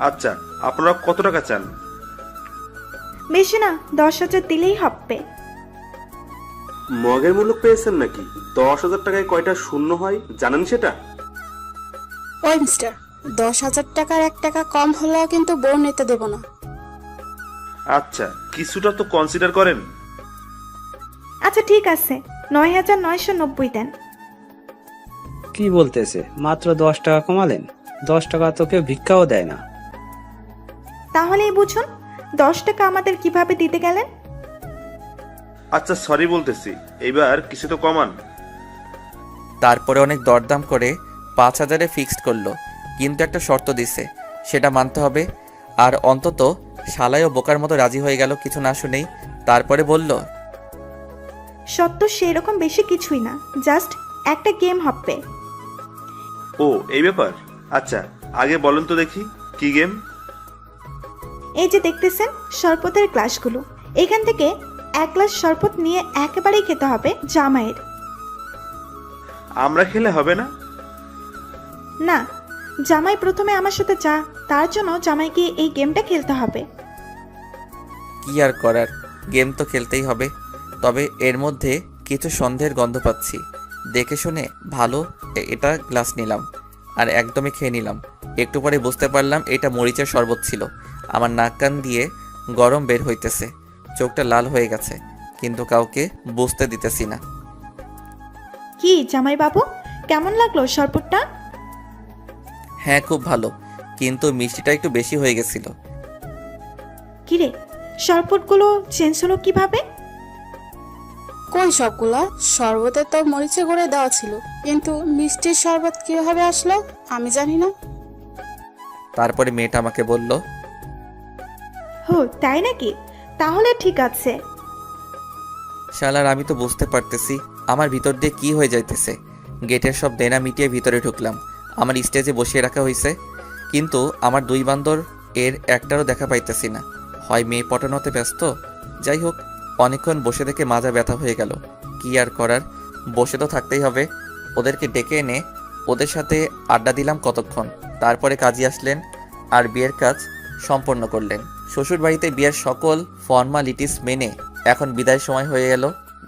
Speaker 2: আচ্ছা, আপনারা কত টাকা চান?
Speaker 8: বেশি না, 10,000 দিলেই হবে।
Speaker 2: মগের মূল্য পেয়েছেন নাকি? 10,000 টাকায় কয়টা শূন্য হয় জানেন সেটা?
Speaker 7: ওই মিস্টার, 10,000 টাকার 1 টাকা কম হলেও কিন্তু বউ নিতে দেব না।
Speaker 2: আচ্ছা, কিছুটা তো কনসিডার করেন।
Speaker 8: আচ্ছা ঠিক আছে, 9,990 দেন।
Speaker 10: কি বলতেছে? মাত্র 10 টাকা কমালেন? 10 টাকা তো কেউ ভিক্ষাও দেয় না।
Speaker 8: তাহলেই বুঝুন 10 টাকা আমাদের কিভাবে দিতে গেলেন।
Speaker 2: আচ্ছা সরি বলতেছি, এইবার কিছু তো কমান।
Speaker 1: তারপরে অনেক দরদাম করে 5,000-এ ফিক্সড করলো, কিন্তু একটা শর্ত দিছে, সেটা মানতে হবে। আর অন্তত শালায়ও বোকার মতো রাজি হয়ে গেল কিছু না শুনেই। তারপরে বলল,
Speaker 8: সত্য সেরকম বেশি কিছুই না, জাস্ট একটা গেম হবে।
Speaker 2: ও এই ব্যাপার? আচ্ছা আগে বলেন তো দেখি, কি গেম?
Speaker 8: এই যে দেখতেছেন শরবতের গ্লাসগুলো, এখান থেকে 1 গ্লাস শরবত নিয়ে একেবারেই খেতে হবে জামাইয়ের।
Speaker 2: আমরা খেলে হবে না?
Speaker 8: না, জামাই প্রথমে আমার সাথে যা, তার জন্য জামাইকে এই গেমটা খেলতে হবে।
Speaker 1: কি আর করার, গেম তো খেলতেই হবে। তবে এর মধ্যে কিছু সন্দেহের গন্ধ পাচ্ছি। দেখে শুনে ভালো এটা গ্লাস নিলাম আর একদমই খেয়ে নিলাম। একটু পরে বুঝতে পারলাম এটা মরিচের শরবত ছিল। আমার নাক কান দিয়ে গরম বের হইতেছে, চোখটা লাল হয়ে গেছে, কিন্তু কাউকে বুঝতে দিতেছি না।
Speaker 8: কি জামাই বাবু, কেমন লাগলো শরবতটা?
Speaker 1: হ্যাঁ খুব ভালো, কিন্তু মিষ্টিটা একটু বেশি হয়ে গেছিল।
Speaker 8: কিরে, শরবতগুলো চেঞ্জ হলো কিভাবে?
Speaker 7: কোন সবগুলা? শরবতে তো মরিচে করে দেওয়া ছিল, কিন্তু মিষ্টির শরবত কিভাবে আসলো আমি জানি না।
Speaker 1: তারপরে মেয়েটা আমাকে বলল,
Speaker 8: হো তাই নাকি, তাহলে ঠিক আছে।
Speaker 1: শালার আমি তো বুঝতে পারতেছি আমার ভিতর দিয়ে কি হয়ে যাইতেছে। গেটের সব দেনা মিটিয়ে ভিতরে ঢুকলাম। আমার স্টেজে বসিয়ে রাখা হয়েছে, কিন্তু আমার 2 বান্দর এর একটারও দেখা পাইতেছি না। হয় মেয়ে পটানোতে ব্যস্ত, যাই হোক অনেকক্ষণ বসে থেকে মাজা ব্যথা হয়ে গেল। কি আর করার, বসে তো থাকতেই হবে। ওদেরকে ডেকে এনে ওদের সাথে আড্ডা দিলাম কতক্ষণ। তারপরে কাজী আসলেন আর বিয়ের কাজ সম্পন্ন করলেন। শ্বশুর বাড়িতে বিয়ের সকল ফর্মালিটিস মেনে এখন বিদায় সময় হয়ে গেল।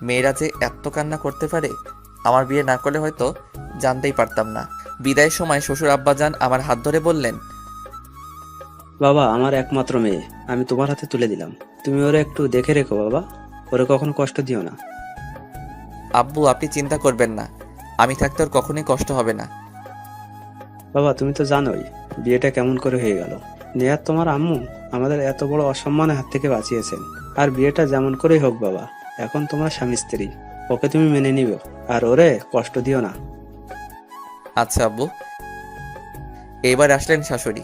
Speaker 1: মেয়েরা যে এত কান্না করতে পারে, আমার বিয়ে না করলে হয়তো জানতেই পারতাম না। বিদায়ের সময় শ্বশুর আব্বাজান আমার হাত ধরে বললেন,
Speaker 10: বাবা, আমার একমাত্র মেয়ে আমি তোমার হাতে তুলে দিলাম, তুমি ওরে একটু দেখে রেখো বাবা, ওরে কখনো কষ্ট দিও না।
Speaker 1: আব্বু আপনি চিন্তা করবেন না, আমি থাকতে ওর কখনোই কষ্ট হবে না।
Speaker 10: বাবা, তুমি তো জানোই বিয়েটা কেমন করে হয়ে গেল। নেহাত তোমার আম্মু আমাদের এত বড় অসম্মানের হাত থেকে বাঁচিয়েছেন। আর বিয়েটা যেমন করেই হোক বাবা, এখন তোমরা স্বামী স্ত্রী, ওকে তুমি মেনে নিবে, আর ওরে কষ্ট দিও না।
Speaker 1: আচ্ছা আব্বু। এবার আসলেন শাশুড়ি।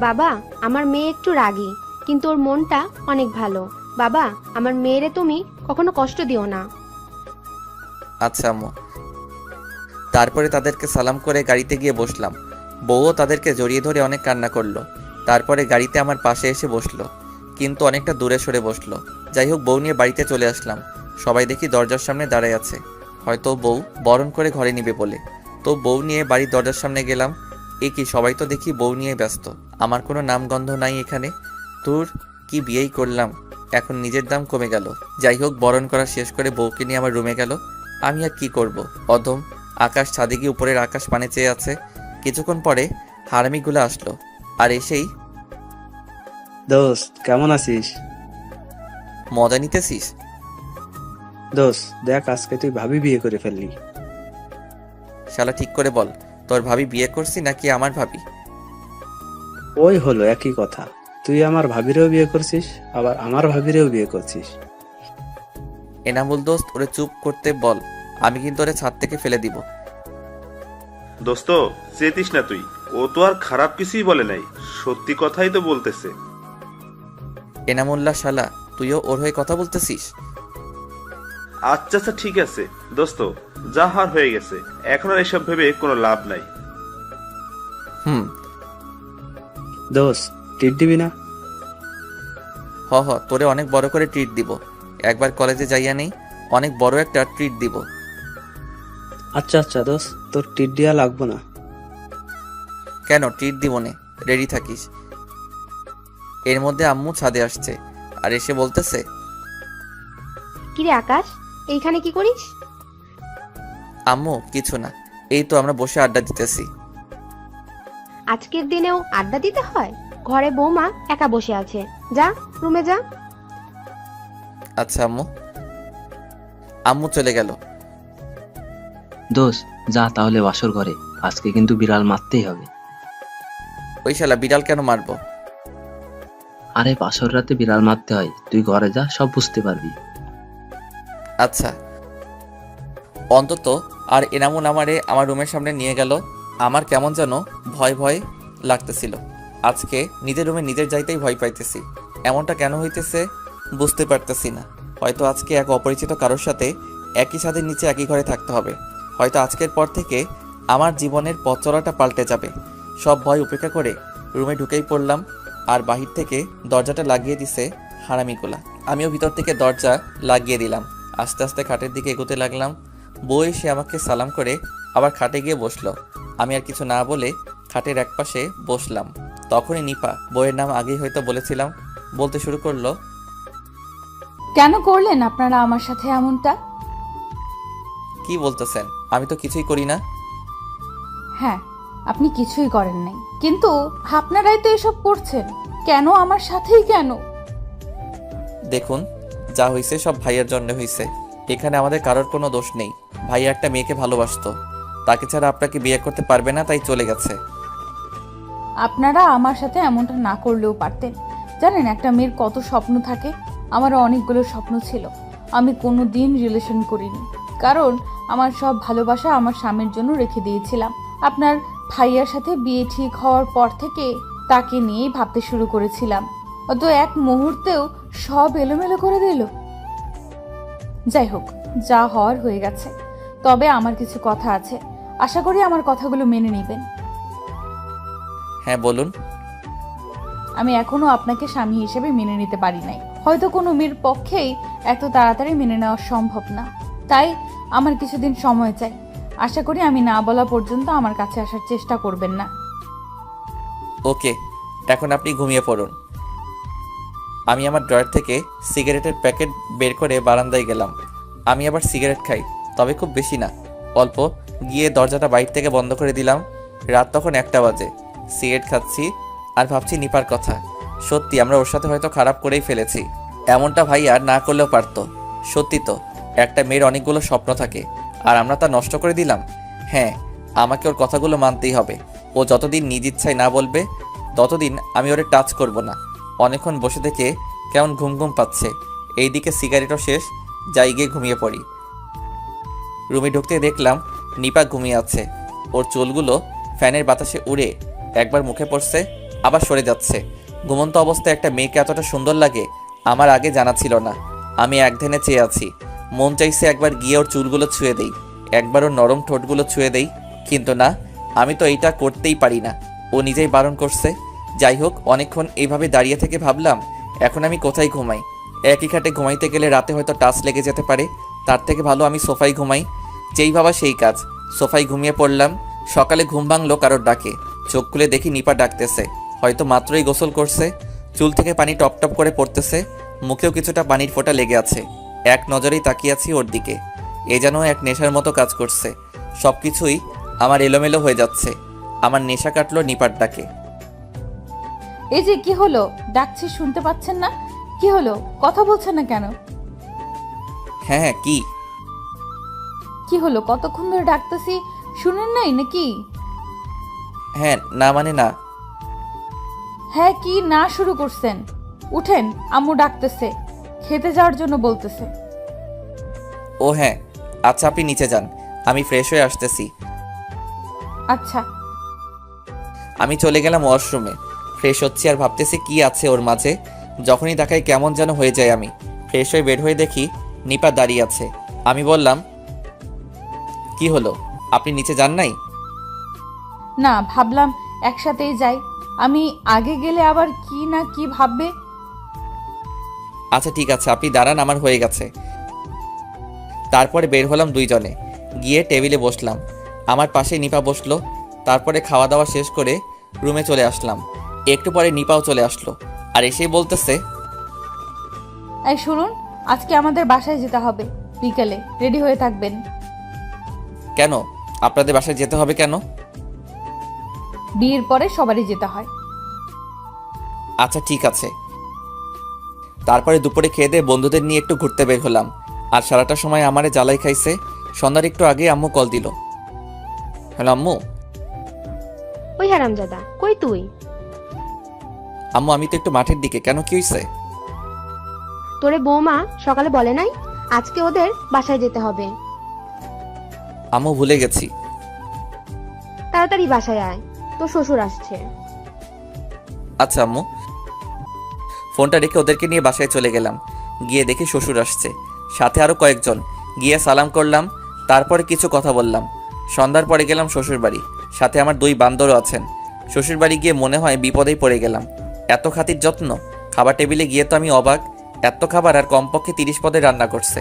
Speaker 6: বাবা, আমার মেয়ে একটু রাগী, কিন্তু ওর মনটা অনেক ভালো। বাবা, আমার মেয়েরে তুমি কখনো কষ্ট দিও না।
Speaker 1: আচ্ছা আম্মু। তারপরে তাদেরকে সালাম করে গাড়িতে গিয়ে বসলাম। বউও তাদেরকে জড়িয়ে ধরে অনেক কান্না করলো। তারপরে গাড়িতে আমার পাশে এসে বসলো, কিন্তু অনেকটা দূরে সরে বসলো। যাই হোক, বউ নিয়ে বাড়িতে চলে আসলাম। সবাই দেখি দরজার সামনে দাঁড়ায় আছে, হয়তো বউ বরণ করে ঘরে নিবে বলে। তো বউ নিয়ে বাড়ির দরজার সামনে গেলাম। এ কি, সবাই তো দেখি বউ নিয়ে ব্যস্ত, আমার কোনো নামগন্ধ নাই এখানে। তোর কি বিয়েই করলাম, এখন নিজের দাম কমে গেল। যাই হোক, বরণ করা শেষ করে বউকে নিয়ে আমার রুমে গেল। আমি আর কি করব, অধম। আকাশ ছাদে গিয়ে উপরের আকাশ পানে চেয়ে আছে। কিছুক্ষণ পরে হারামিগুলো আসলো, আর এসেই,
Speaker 10: দোস্ত কেমন আছিস?
Speaker 1: মজা নিতেছিস?
Speaker 10: দোস্ত দেখ, আজকে তুই ভাবি বিয়ে করে ফেললি।
Speaker 1: শালা ঠিক করে বল, তোর ভাবি বিয়ে করছি নাকি আমার ভাবি?
Speaker 10: ওই হলো একই কথা, তুই আমার ভাবিরেও বিয়ে করছিস, আবার আমার ভাবিরেও বিয়ে করছিস।
Speaker 1: এনামুল দোস্ত, ওরে চুপ করতে বল, আমি কিন্তু ওরে ছাদ থেকে ফেলে দিব।
Speaker 2: দোস্ত, চেতিস না তুই, ও তো আর খারাপ কিছুই বলে নাই, সত্যি কথাই তো বলতেছে।
Speaker 1: এনামুল্লাহ শালা, তুইও ওর হয়ে কথা বলতেছিস?
Speaker 2: আচ্ছা আচ্ছা, ঠিক আছে দোস্ত, যা হার হয়ে গেছে, এখন আর এসব ভেবে কোনো লাভ নাই।
Speaker 1: হুম।
Speaker 10: দোস্ত ট্রিট দিবি না?
Speaker 1: হ, তোরে অনেক বড় করে ট্রিট দিব। একবার কলেজে যাইয়া নেই, অনেক বড় একটা ট্রিট দিব।
Speaker 10: আচ্ছা আচ্ছা দোস্ত, তোর ট্রিট দেওয়া লাগবো না।
Speaker 1: কেন ট্রিট দিব নে, রেডি থাকিস। এর মধ্যে আম্মু ছাদে আসছে, আর এসে বলতেছে,
Speaker 6: কিরে আকাশ, এইখানে কি করিস?
Speaker 1: আম্মু কিছু না, এই তো আমরা বসে আড্ডা দিতেছি।
Speaker 6: আজকের দিনেও আড্ডা দিতে হয়? ঘরে বৌমা একা বসে আছে, যা রুমে যা।
Speaker 1: আচ্ছা আম্মু। আম্মু চলে গেল।
Speaker 3: দোষ, যা তাহলে বাসর ঘরে, আজকে কিন্তু বিড়াল মারতেই হবে।
Speaker 1: ওই শালা বিড়াল কেন মারবো?
Speaker 3: আরে বাসর রাতে বিড়াল মারতে হয়, তুই ঘরে যা, সব বুঝতে পারবি।
Speaker 1: আচ্ছা। অন্তত আর এনামুল আমারে আমার রুমের সামনে নিয়ে গেল। আমার কেমন যেন ভয় ভয় লাগতেছিল। আজকে নিজের রুমে নিজের যাইতেই ভয় পাইতেছি। এমনটা কেন হইতেছে বুঝতে পারতেছি না। হয়তো আজকে এক অপরিচিত কারোর সাথে একই ছাদের নিচে একই ঘরে থাকতে হবে। হয়তো আজকের পর থেকে আমার জীবনের পথ চলাটা পাল্টে যাবে। সব ভয় উপেক্ষা করে রুমে ঢুকেই পড়লাম, আর বাহির থেকে দরজাটা লাগিয়ে দিছে হারামিগুলা। আমিও ভিতর থেকে দরজা লাগিয়ে দিলাম। আস্তে আস্তে খাটের দিকে এগোতে লাগলাম। বউ এসে আমাকে সালাম করে আবার খাটে গিয়ে বসলো। আমি আর কিছু না বলে খাটের একপাশে বসলাম। তখনই নিপা, বউয়ের নাম আগেই হয়তো বলেছিলাম, বলতে শুরু করলো,
Speaker 11: কেন করলেন আপনারা আমার সাথে এমনটা?
Speaker 1: কি বলতেছেন? আমি তো কিছুই করি না।
Speaker 11: হ্যাঁ, আপনি কিছুই করেন নাই, কিন্তু আপনারাই তো এসব করছেন। কেন আমার সাথেই কেন?
Speaker 1: দেখুন, যা হয়েছে সব ভাইয়ার জন্য হয়েছে। এখানে আমাদের কারোর কোনো দোষ নেই। ভাইয়া একটা মেয়েকে ভালোবাসতো, তাকে ছাড়া আপনাকে বিয়ে করতে পারবে না, তাই চলে গেছে।
Speaker 11: আপনারা আমার সাথে এমনটা না করলেও পারতেন। জানেন একটা মেয়ের কত স্বপ্ন থাকে? আমারও অনেকগুলো স্বপ্ন ছিল। আমি কোনো দিন রিলেশন করিনি, কারণ আমার সব ভালোবাসা আমার স্বামীর জন্য রেখে দিয়েছিলাম। আপনার ভাইয়ার সাথে বিয়ে ঠিক হওয়ার পর থেকে তাকে নিয়েই ভাবতে শুরু করেছিলাম। অত এক মুহূর্তেও সব এলোমেলো করে দিল। যাই হোক, যা হওয়ার হয়ে গেছে। তবে আমার কিছু কথা আছে, আশা করি আমার কথাগুলো মেনে নেবেন।
Speaker 1: হ্যাঁ বলুন।
Speaker 11: আমি এখনো আপনাকে স্বামী হিসেবে মেনে নিতে পারি নাই। হয়তো কোনো মেয়ের পক্ষেই এত তাড়াতাড়ি মেনে নেওয়া সম্ভব না, তাই আমার কিছুদিন সময় চাই। আশা করি আমি না বলা পর্যন্ত আমার কাছে আসার চেষ্টা করবেন না।
Speaker 1: ওকে, এখন আপনি ঘুমিয়ে পড়ুন। আমি আমার ড্রয়ার থেকে সিগারেটের প্যাকেট বের করে বারান্দায় গেলাম। আমি আবার সিগারেট খাই, তবে খুব বেশি না, অল্প। গিয়ে দরজাটা বাইরে থেকে বন্ধ করে দিলাম। রাত তখন 1টা বাজে। সিগারেট খাচ্ছি আর ভাবছি নিপার কথা। সত্যি আমরা ওর সাথে হয়তো খারাপ করেই ফেলেছি। এমনটা ভাই আর না করলেও পারতো। সত্যি তো, একটা মেয়ের অনেকগুলো স্বপ্ন থাকে, আর আমরা তা নষ্ট করে দিলাম। হ্যাঁ, আমাকে ওর কথাগুলো মানতেই হবে। ও যতদিন নিজ ইচ্ছায় না বলবে, ততদিন আমি ওরে টাচ করব না। অনেকক্ষণ বসে থেকে কেমন ঘুম ঘুম পাচ্ছে। এইদিকে সিগারেটও শেষ। যাই গিয়ে ঘুমিয়ে পড়ি। রুমে ঢুকতে দেখলাম নিপা ঘুমিয়ে আছে। ওর চুলগুলো ফ্যানের বাতাসে উড়ে একবার মুখে পড়ছে, আবার সরে যাচ্ছে। ঘুমন্ত অবস্থায় একটা মেয়েকে এতটা সুন্দর লাগে আমার আগে জানা ছিল না। আমি একধ্যানে চেয়ে আছি। মন চাইছে একবার গিয়ে ওর চুলগুলো ছুঁয়ে দেই, একবার ওর নরম ঠোঁটগুলো ছুঁয়ে দেই, কিন্তু না, আমি তো এইটা করতেই পারি না। ও নিজেই বারণ করছে। যাই হোক, অনেকক্ষণ এইভাবে দাঁড়িয়ে থেকে ভাবলাম এখন আমি কোথায় ঘুমাই। একই খাটে ঘুমাইতে গেলে রাতে হয়তো টাচ লেগে যেতে পারে, তার থেকে ভালো আমি সোফায় ঘুমাই। যেই ভাবা সেই কাজ, সোফায় ঘুমিয়ে পড়লাম। সকালে ঘুম ভাঙলো কারোর ডাকে। চোখ খুলে দেখি নিপা ডাকতেছে। হয়তো মাত্রই গোসল করছে, চুল থেকে পানি টপ টপ করে পড়তেছে, মুখেও কিছুটা পানির ফোঁটা লেগে আছে। এক নজরেই তাকিয়ে আছি ওর দিকে। এ যেন এক নেশার মতো কাজ করছে। সব কিছুই আমার এলোমেলো হয়ে যাচ্ছে। আমার নেশা কাটলো নিপার ডাকে।
Speaker 11: এই যে কি হলো, ডাকছি শুনতে পাচ্ছেন না? কি হলো, কথা বলছেন না কেন?
Speaker 1: হ্যাঁ হ্যাঁ, কি
Speaker 11: কি হলো, কতক্ষণ ধরে ডাকতেছি, শুনেন নাই নাকি?
Speaker 1: হ্যাঁ না মানে না।
Speaker 11: হ্যাঁ কি না শুরু করছেন? উঠেন, আম্মু ডাকতেছে, খেতে যাওয়ার জন্য বলতেছে।
Speaker 1: ও হ্যাঁ, আচ্ছা আপনি নিচে যান, আমি ফ্রেশ হয়ে আসতেছি।
Speaker 11: আচ্ছা।
Speaker 1: আমি চলে গেলাম ওয়াশরুমে। ফ্রেশ হচ্ছি আর ভাবতেছি কি আছে ওর মাঝে। যখনই তাকাই কেমন যেন হয়ে যায় আমি। ফ্রেশ হয়ে বের হয়ে দেখি নিপা দাঁড়িয়ে আছে। আমি বললাম, কি হলো, আপনি নিচে যান নাই?
Speaker 11: না, ভাবলাম একসাথেই যাই। আমি আগে গেলে আবার কি না কি ভাববে।
Speaker 1: আচ্ছা ঠিক আছে, আপনি দাঁড়ান, আমার হয়ে গেছে। তারপরে বের হলাম দুইজনে, গিয়ে টেবিলে বসলাম। আমার পাশে নিপা বসলো। তারপরে খাওয়া দাওয়া শেষ করে রুমে চলে আসলাম। একটু পরে নিপাও চলে আসলো আর এসেই বলতেছে,
Speaker 11: এই শুনুন, আজকে আমাদের বাসায় যেতে হবে, বিকেলে রেডি হয়ে থাকবেন।
Speaker 1: কেন আপনাদের বাসায় যেতে হবে কেন?
Speaker 11: বিয়ের পরে সবারই যেতে হয়।
Speaker 1: আচ্ছা ঠিক আছে। তারপরে দুপুরে খেয়ে দিয়ে বন্ধুদের নিয়ে একটু ঘুরতে বের হলাম। আর সারাটা সময় আমারে জ্বালাই খাইছে। সন্ধ্যার একটু আগে আম্মু কল দিল। হ্যালো আম্মু।
Speaker 6: ওই হারামজাদা, কই তুই?
Speaker 1: আম্মু আমি তো একটু মাঠের দিকে। কেন, কি হয়েছে?
Speaker 6: তোরে বৌমা সকালে বলে নাই আজকে ওদের বাসায় যেতে হবে?
Speaker 1: আম্মু ভুলে গেছি।
Speaker 6: তাড়াতাড়ি বাসায় আয়, তোর শ্বশুর আসছে।
Speaker 1: আচ্ছা আম্মু। ফোনটা রেখে ওদেরকে নিয়ে বাসায় চলে গেলাম। গিয়ে দেখি শ্বশুর আসছে, সাথে আরও কয়েকজন। গিয়ে সালাম করলাম, তারপরে কিছু কথা বললাম। সন্ধ্যার পরে গেলাম শ্বশুর বাড়ি, সাথে আমার 2 বান্দরও আছেন। শ্বশুর বাড়ি গিয়ে মনে হয় বিপদেই পড়ে গেলাম। এত খাতির যত্ন। খাবার টেবিলে গিয়ে তো আমি অবাক, এত খাবার আর কমপক্ষে 30 পদে রান্না করছে।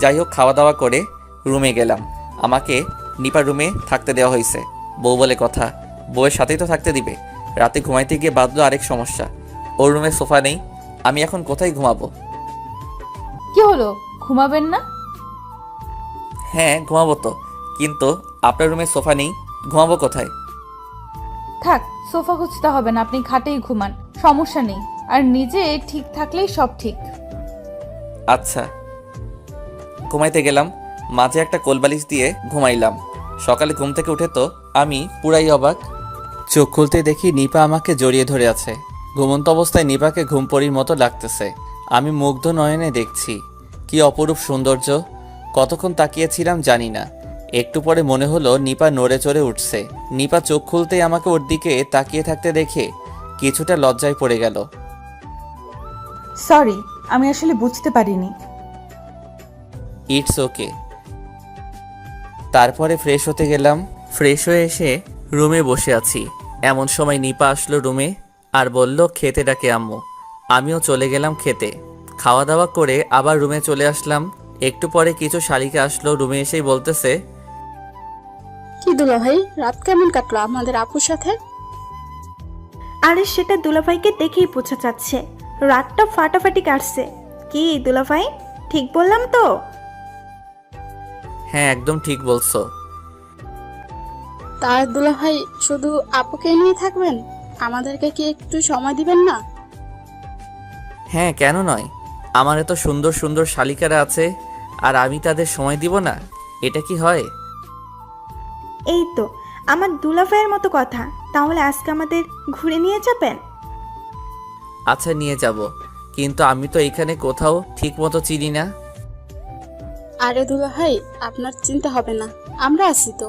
Speaker 1: যাই হোক, খাওয়া দাওয়া করে রুমে গেলাম। আমাকে নিপার রুমে থাকতে দেওয়া হয়েছে। বউ বলে কথা, বউয়ের সাথেই তো থাকতে দিবে। রাতে ঘুমাইতে গিয়ে বাঁধলো আরেক সমস্যা, ওর রুমে সোফা নেই। আমি এখন কোথায় ঘুমাবো?
Speaker 11: কি হলো, ঘুমাবেন না?
Speaker 1: হ্যাঁ ঘুমাবো তো, কিন্তু আপনার রুমে সোফা নেই, ঘুমাবো কোথায়?
Speaker 11: থাক, সোফা খুঁজতে হবে না, আপনি খাটেই ঘুমান, সমস্যা নেই। আর নিজে ঠিক থাকলেই সব ঠিক।
Speaker 1: আচ্ছা। ঘুমাইতে গেলাম, মাঝে একটা কোলবালিশ দিয়ে ঘুমাইলাম। সকালে ঘুম থেকে উঠে তো আমি পুরাই অবাক। চোখ খুলতে দেখি নিপা আমাকে জড়িয়ে ধরে আছে। ঘুমন্ত অবস্থায় নিপাকে ঘুমপড়ির মতো লাগতেছে। আমি মুগ্ধ নয়নে দেখছি, কি অপরূপ সৌন্দর্য। কতক্ষণ তাকিয়েছিলাম জানি না। একটু পরে মনে হলো নিপা নড়ে চড়ে উঠছে। নিপা চোখ খুলতেই আমাকে ওর দিকে তাকিয়ে থাকতে দেখে কিছুটা লজ্জায় পড়ে গেল।
Speaker 8: সরি, আমি আসলে বুঝতে পারিনি।
Speaker 1: It's okay. তারপরে ফ্রেশ হতে গেলাম। ফ্রেশ হয়ে এসে রুমে বসে আছি, এমন সময় নিপা আসলো রুমে আর বলল খেতে ডাকে আম্মু। আমিও চলে গেলাম খেতে। খাওয়া দাওয়া করে আবার রুমে চলে আসলাম। একটু পরে কিছু শালিকা আসলো, রুমে এসেই বলতেছে,
Speaker 7: কি দুলা ভাই, রাত কেমন কাটলো আমাদের আপুর সাথে?
Speaker 8: আরে সেটা দুলাভাইকে দেখেই বোঝা যাচ্ছে, রাতটা ফাটাফাটি কাটছে। কি দুলাভাই, ঠিক বললাম তো?
Speaker 1: হ্যাঁ একদম ঠিক বলছো।
Speaker 7: তার দুলা ভাই শুধু আপুকে নিয়ে থাকবেন? আমাদেরকে কি একটু সময় দিবেন না?
Speaker 1: হ্যাঁ কেন নয়, আমার এত সুন্দর সুন্দর শালিকারা আছে আর আমি তাদের সময় দিব না? এটা কি হয়?
Speaker 8: এই তো আমার দুলাভাইয়ের মতো কথা। তাহলে আজকে আমাদের ঘুরে নিয়ে যাবেন?
Speaker 1: আচ্ছা নিয়ে যাব, কিন্তু আমি তো এখানে কোথাও ঠিক মতো চিনি না।
Speaker 7: আরে দুলা ভাই, আপনার চিন্তা হবে না, আমরা আছি তো।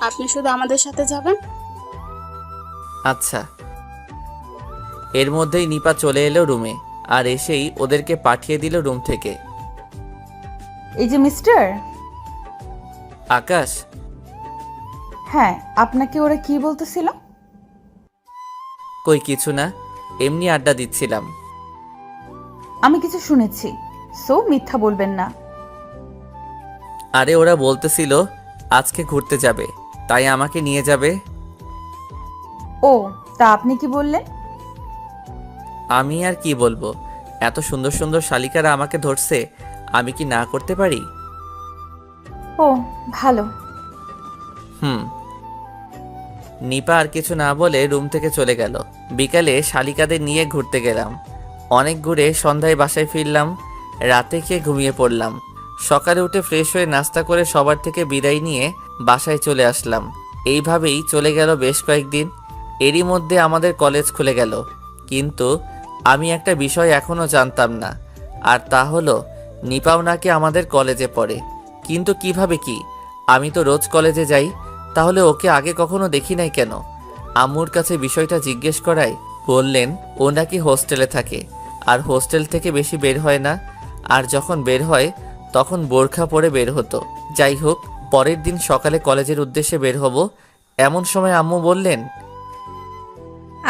Speaker 7: আপনি শুধু আমাদের সাথে যাবেন।
Speaker 1: আচ্ছা। এর মধ্যেই নিপা চলে এলো রুমে, আর এসেই ওদেরকে পাঠিয়ে দিল রুম থেকে।
Speaker 11: এই যে মিস্টার।
Speaker 1: আকাশ?
Speaker 11: হ্যাঁ, আপনাকে ওরা কি বলতেছিল?
Speaker 1: কই কিছু না, এমনি আড্ডা দিচ্ছিলাম।
Speaker 11: আমি কিছু শুনেছি, সো মিথ্যা বলবেন না।
Speaker 1: আরে ওরা বলতেছিল আজকে ঘুরতে যাবে, তাই আমাকে নিয়ে যাবে।
Speaker 11: ও, তা আপনি কি বললেন?
Speaker 1: আমি আর কি বলবো, এত সুন্দর সুন্দর শালিকারা আমাকে ধরছে, আমি কি না করতে পারি?
Speaker 11: ও ভালো।
Speaker 1: নিপা আর কিছু না বলে রুম থেকে চলে গেল। বিকালে শালিকাদের নিয়ে ঘুরতে গেলাম। অনেক ঘুরে সন্ধ্যায় বাসায় ফিরলাম। রাতে খেয়ে ঘুমিয়ে পড়লাম। সকালে উঠে ফ্রেশ হয়ে নাস্তা করে সবার থেকে বিদায় নিয়ে বাসায় চলে আসলাম। এইভাবেই চলে গেল বেশ কয়েকদিন। এরই মধ্যে আমাদের কলেজ খুলে গেল, কিন্তু আমি একটা বিষয় এখনও জানতাম না, আর তা হলো নিপাও নাকি আমাদের কলেজে পড়ে। কিন্তু কিভাবে কি? আমি তো রোজ কলেজে যাই, তাহলে ওকে আগে কখনো দেখি নাই কেন? আম্মুর কাছে বিষয়টা জিজ্ঞেস করায় বললেন ও নাকি হোস্টেলে থাকে, আর হোস্টেল থেকে বেশি বের হয় না, আর যখন বের হয় তখন বোরখা পরে বের হতো। যাই হোক, পরের দিন সকালে কলেজের উদ্দেশ্যে বের হব, এমন সময় আম্মু বললেন,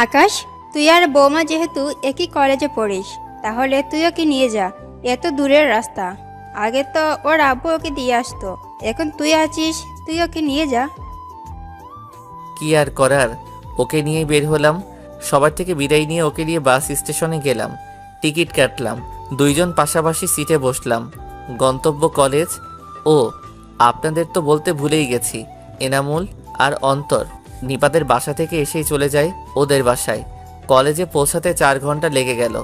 Speaker 5: আকাশ, তুই আর বৌমা যেহেতু একই কলেজে পড়িস, তাহলে তুই ওকে নিয়ে যা। এত দূরের রাস্তা, আগে তো ওর আব্বু ওকে দিয়ে আসতো, এখন তুই আছিস, তুই ওকে নিয়ে যা।
Speaker 1: কি আর করার, ওকে নিয়ে বের হলাম। সবার থেকে বিদায় নিয়ে ওকে নিয়ে বাস স্টেশনে গেলাম। টিকিট কাটলাম, দুইজন পাশাপাশি সিটে বসলাম। গন্তব্য কলেজ। ও, আপনাদের তো বলতে ভুলেই গেছি, এনামুল আর অন্তর নিপাদের বাসা থেকে এসেই চলে যায় ওদের বাসায়। কলেজে পৌঁছাতে 4 ঘন্টা লেগে গেল।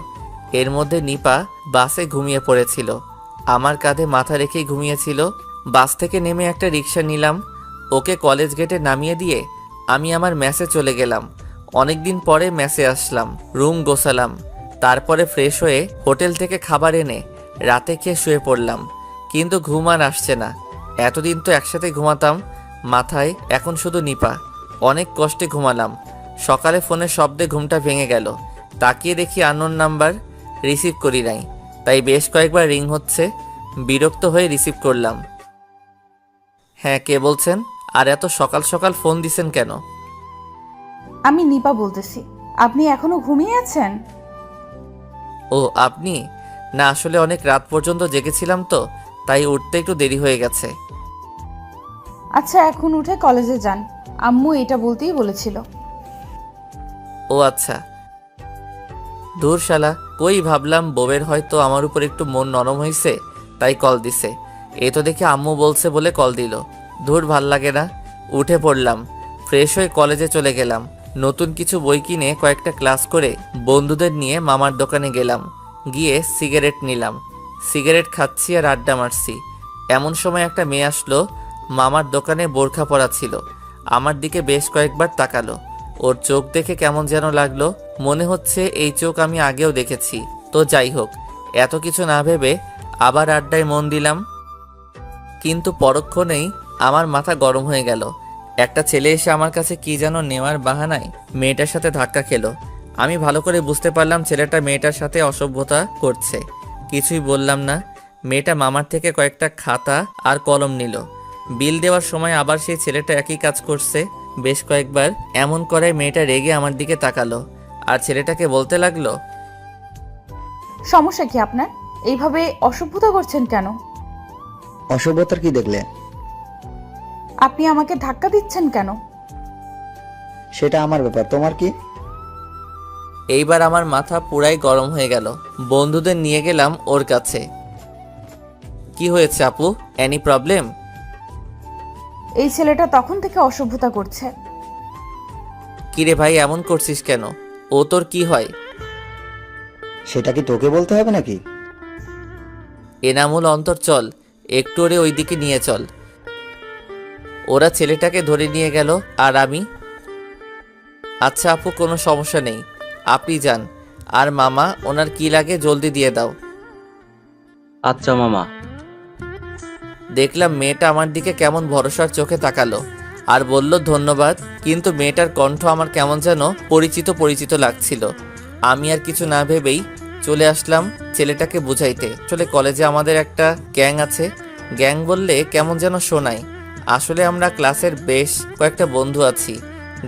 Speaker 1: এর মধ্যে নিপা বাসে ঘুমিয়ে পড়েছিল, আমার কাঁধে মাথা রেখেই ঘুমিয়েছিল। বাস থেকে নেমে একটা রিক্সা নিলাম, ওকে কলেজ গেটে নামিয়ে দিয়ে আমি আমার মেসে চলে গেলাম। অনেকদিন পরে মেসে আসলাম, রুম গোছালাম, তারপরে ফ্রেশ হয়ে হোটেল থেকে খাবার এনে রাতে খেয়ে শুয়ে পড়লাম। কিন্তু ঘুম আর আসছে না। এতদিন তো একসাথে ঘুমাতাম, মাথায় এখন শুধু নিপা। অনেক কষ্টে ঘুমালাম। সকালে ফোনের শব্দে ঘুমটা ভেঙে গেল। তাকিয়ে দেখি আননোন নাম্বার, রিসিভ করি নাই, তাই বেশ কয়েকবার রিং হচ্ছে। বিরক্ত হয়ে রিসিভ করলাম। হ্যাঁ, কে বলছেন? আর এত সকাল সকাল ফোন দিছেন কেন?
Speaker 11: আমি নিপা বলতেছি। আপনি এখনো ঘুমিয়ে আছেন?
Speaker 1: ও আপনি? না, আসলে অনেক রাত পর্যন্ত জেগেছিলাম তো, তাই উঠতে একটু দেরি হয়ে গেছে।
Speaker 11: আচ্ছা, এখন উঠে কলেজে যান, আম্মু এটা বলতেই বলেছিল।
Speaker 1: ও আচ্ছা। দূর শালা, কই ভাবলাম বউয়ের হয়তো আমার উপর একটু মন নরম হয়েছে, তাই কল দিছে। এ তো দেখে আম্মু বলছে বলে কল দিল। ধুর, ভাল লাগে না। উঠে পড়লাম, ফ্রেশ হয়ে কলেজে চলে গেলাম। নতুন কিছু বই কিনে কয়েকটা ক্লাস করে বন্ধুদের নিয়ে মামার দোকানে গেলাম। গিয়ে সিগারেট নিলাম। সিগারেট খাচ্ছি আর আড্ডা মারছি। এমন সময় একটা মেয়ে আসলো। মামার দোকানে বোরখা পরা ছিল। আমার দিকে বেশ কয়েকবার তাকালো। ওর চোখ দেখে কেমন যেন লাগলো, মনে হচ্ছে এই চোখ আমি আগেও দেখেছি। তো যাই হোক, এত কিছু না ভেবে আবার আড্ডায় মন দিলাম। কিন্তু পরক্ষণেই আমার মাথা গরম হয়ে গেল। একটা ছেলে এসে আমার কাছে কি যেন নেওয়ার বাহানায় মেয়েটার সাথে ধাক্কা খেলো। আমি ভালো করে বুঝতে পারলাম ছেলেটা মেয়েটার সাথে অসভ্যতা করছে। কিছুই বললাম না। মেয়েটা মামার থেকে কয়েকটা খাতা আর কলম নিল। বিল দেওয়ার সময় আবার সেই ছেলেটা একই কাজ করছে বেশ কয়েকবার। এমন করে মেয়েটা রেগে আমার দিকে তাকালো আর ছেলেটাকে বলতে লাগলো,
Speaker 11: সমস্যা কি আপনার? এইভাবে অসভ্যতা করছেন কেন?
Speaker 4: অসভ্যতার কি দেখলে?
Speaker 11: আপনি আমাকে ধাক্কা দিচ্ছেন কেন?
Speaker 4: সেটা আমার ব্যাপার, তোমার কি?
Speaker 1: এইবার আমার মাথা পুরাই গরম হয়ে গেল। বন্ধুদের নিয়ে গেলাম ওর কাছে। কি হয়েছে আপু, এনি প্রবলেম?
Speaker 11: এই ছেলেটা তখন থেকে অসভ্যতা করছে।
Speaker 1: কিরে ভাই, এমন করছিস কেন? ও তোর কি হয়?
Speaker 4: সেটা কি তোকে বলতে হবে নাকি?
Speaker 1: এনামুল, অন্তর, চল একটু ওরে ওইদিকে নিয়ে চল। ওরা ছেলেটাকে ধরে নিয়ে গেল আর আমি, আচ্ছা আপু, কোনো সমস্যা নেই, আপনি যান। আর মামা, ওনার কি লাগে জলদি দিয়ে দাও।
Speaker 3: আচ্ছা মামা।
Speaker 1: দেখলাম মেয়েটা আমার দিকে কেমন ভরসার চোখে তাকালো আর বলল ধন্যবাদ, কিন্তু মেয়েটার কণ্ঠ আমার কেমন যেন পরিচিত পরিচিত লাগছিল। আমি আর কিছু না ভেবেই চলে আসলাম ছেলেটাকে বুঝাইতে। আসলে কলেজে আমাদের একটা গ্যাং আছে। গ্যাং বললে কেমন যেন শোনায়। আসলে আমরা ক্লাসের বেশ কয়েকটা বন্ধু আছি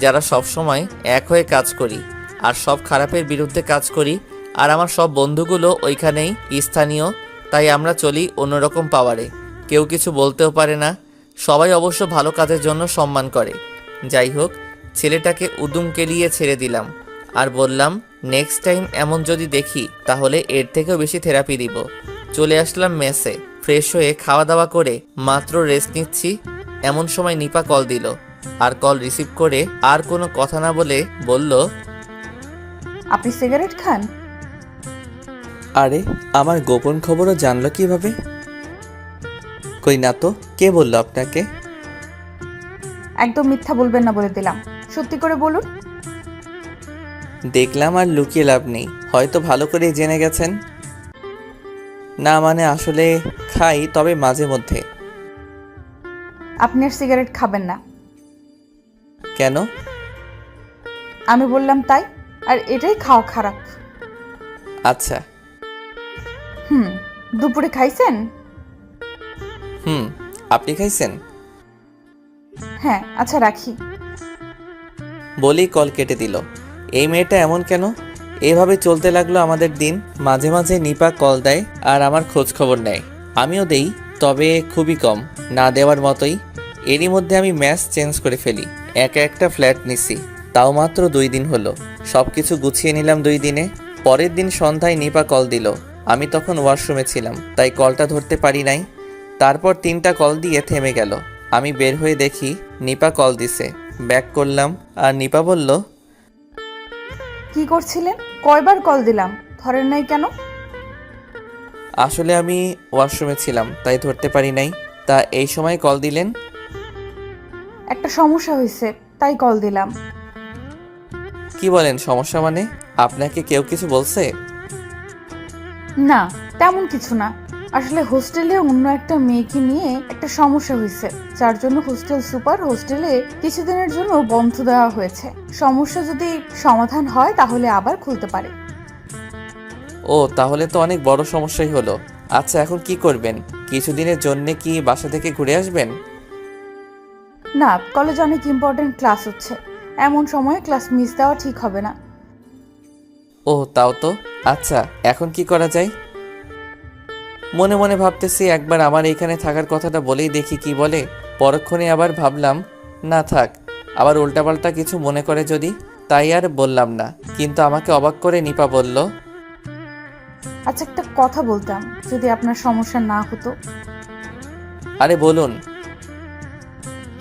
Speaker 1: যারা সব সময় এক হয়ে কাজ করি আর সব খারাপের বিরুদ্ধে কাজ করি। আর আমার সব বন্ধুগুলো ওইখানেই স্থানীয়, তাই আমরা চলি অন্যরকম পাওয়ারে। কেউ কিছু বলতেও পারে না, সবাই অবশ্য ভালো কাজের জন্য সম্মান করে। যাই হোক, ছেলেটাকে উদুম কেলিয়ে ছেড়ে দিলাম আর বললাম নেক্সট টাইম এমন যদি দেখি তাহলে এর থেকেও বেশি থেরাপি দিব। চলে আসলাম মেসে। ফ্রেশ হয়ে খাওয়া দাওয়া করে মাত্র রেস্ট নিচ্ছি, এমন সময় নিপা কল দিল। আর কল রিসিভ করে আর কোনো কথা না বলে বলল,
Speaker 11: আপনি সিগারেট খান?
Speaker 1: আরে আমার গোপন খবরও জানলো কিভাবে? কই না তো, কে বললো আপনাকে?
Speaker 11: একদম মিথ্যা বলবেন না বলে দিলাম, সত্যি করে বলুন।
Speaker 1: দেখলাম আর লুকিয়ে লাভ নেই, হয়তো ভালো করেই জেনে গেছেন। না মানে আসলে খাই, তবে মাঝে মধ্যে।
Speaker 11: আপনি আর সিগারেট খাবেন না।
Speaker 1: কেন?
Speaker 11: আমি বললাম তাই, আর এটাই খাওয়া খারাপ।
Speaker 1: আচ্ছা।
Speaker 11: দুপুরে খাইছেন?
Speaker 1: আপনি খাইছেন?
Speaker 11: হ্যাঁ, আচ্ছা রাখি।
Speaker 1: বলেই কল কেটে দিল। এই মেয়েটা এমন কেন? এভাবে চলতে লাগলো আমাদের দিন। মাঝে মাঝে নিপা কল দেয় আর আমার খোঁজ খবর নেয়, আমিও দেই, তবে খুবই কম, না দেওয়ার মতোই। এরই মধ্যে আমি ম্যাচ চেঞ্জ করে ফেলি। একা একটা ফ্ল্যাট নিছি, তাও মাত্র 2 দিন হলো। সব কিছু গুছিয়ে নিলাম 2 দিনে। পরের দিন সন্ধ্যায় নিপা কল দিল। আমি তখন ওয়াশরুমে ছিলাম, তাই কলটা ধরতে পারি নাই। তারপর 3টা কল দিয়ে থেমে গেল। আমি বের হয়ে দেখি নিপা কল দিছে। ব্যাক করলাম আর নিপা বলল,
Speaker 11: কি করছিলেন? কয়বার কল দিলাম, ধরেন নাই কেন?
Speaker 1: আসলে আমি ওয়াশরুমে ছিলাম, তাই ধরতে পারি নাই। তা এই সময় কল দিলেন?
Speaker 11: একটা সমস্যা হয়েছে, তাই কল দিলাম।
Speaker 1: কি বলেন সমস্যা মানে? আপনাকে কেউ কিছু বলছে?
Speaker 11: না, তেমন কিছু না। আসলে হোস্টেলে অন্য একটা মেয়েকে নিয়ে একটা সমস্যা হয়েছে, যার জন্য হোস্টেল সুপার হোস্টেলে কিছুদিনের জন্য বন্ধ দেওয়া হয়েছে। সমস্যা যদি সমাধান হয় তাহলে আবার খুলতে পারে।
Speaker 1: ও, তাহলে তো অনেক বড় সমস্যাই হলো। আচ্ছা, এখন কি করবেন? কিছুদিনের জন্য কি বাসা থেকে ঘুরে আসবেন?
Speaker 11: না, কলেজে অনেক ইম্পর্টেন্ট ক্লাস হচ্ছে, এমন সময় ক্লাস মিস দেওয়া ঠিক হবে না।
Speaker 1: ও, তাও তো। আচ্ছা, এখন কি করা যায়? মনে মনে ভাবতেছি একবার আমার এইখানে থাকার কথাটা বলেই দেখি কি বলে। পরক্ষণে আবার ভাবলাম না থাক, আবার উল্টাপাল্টা কিছু মনে করে যদি, তাই আর বললাম না। কিন্তু আমাকে অবাক করে নিপা বলল,
Speaker 11: আচ্ছা, একটা কথা বলতাম, যদি আপনার সমস্যা না হতো।
Speaker 1: আরে বলুন।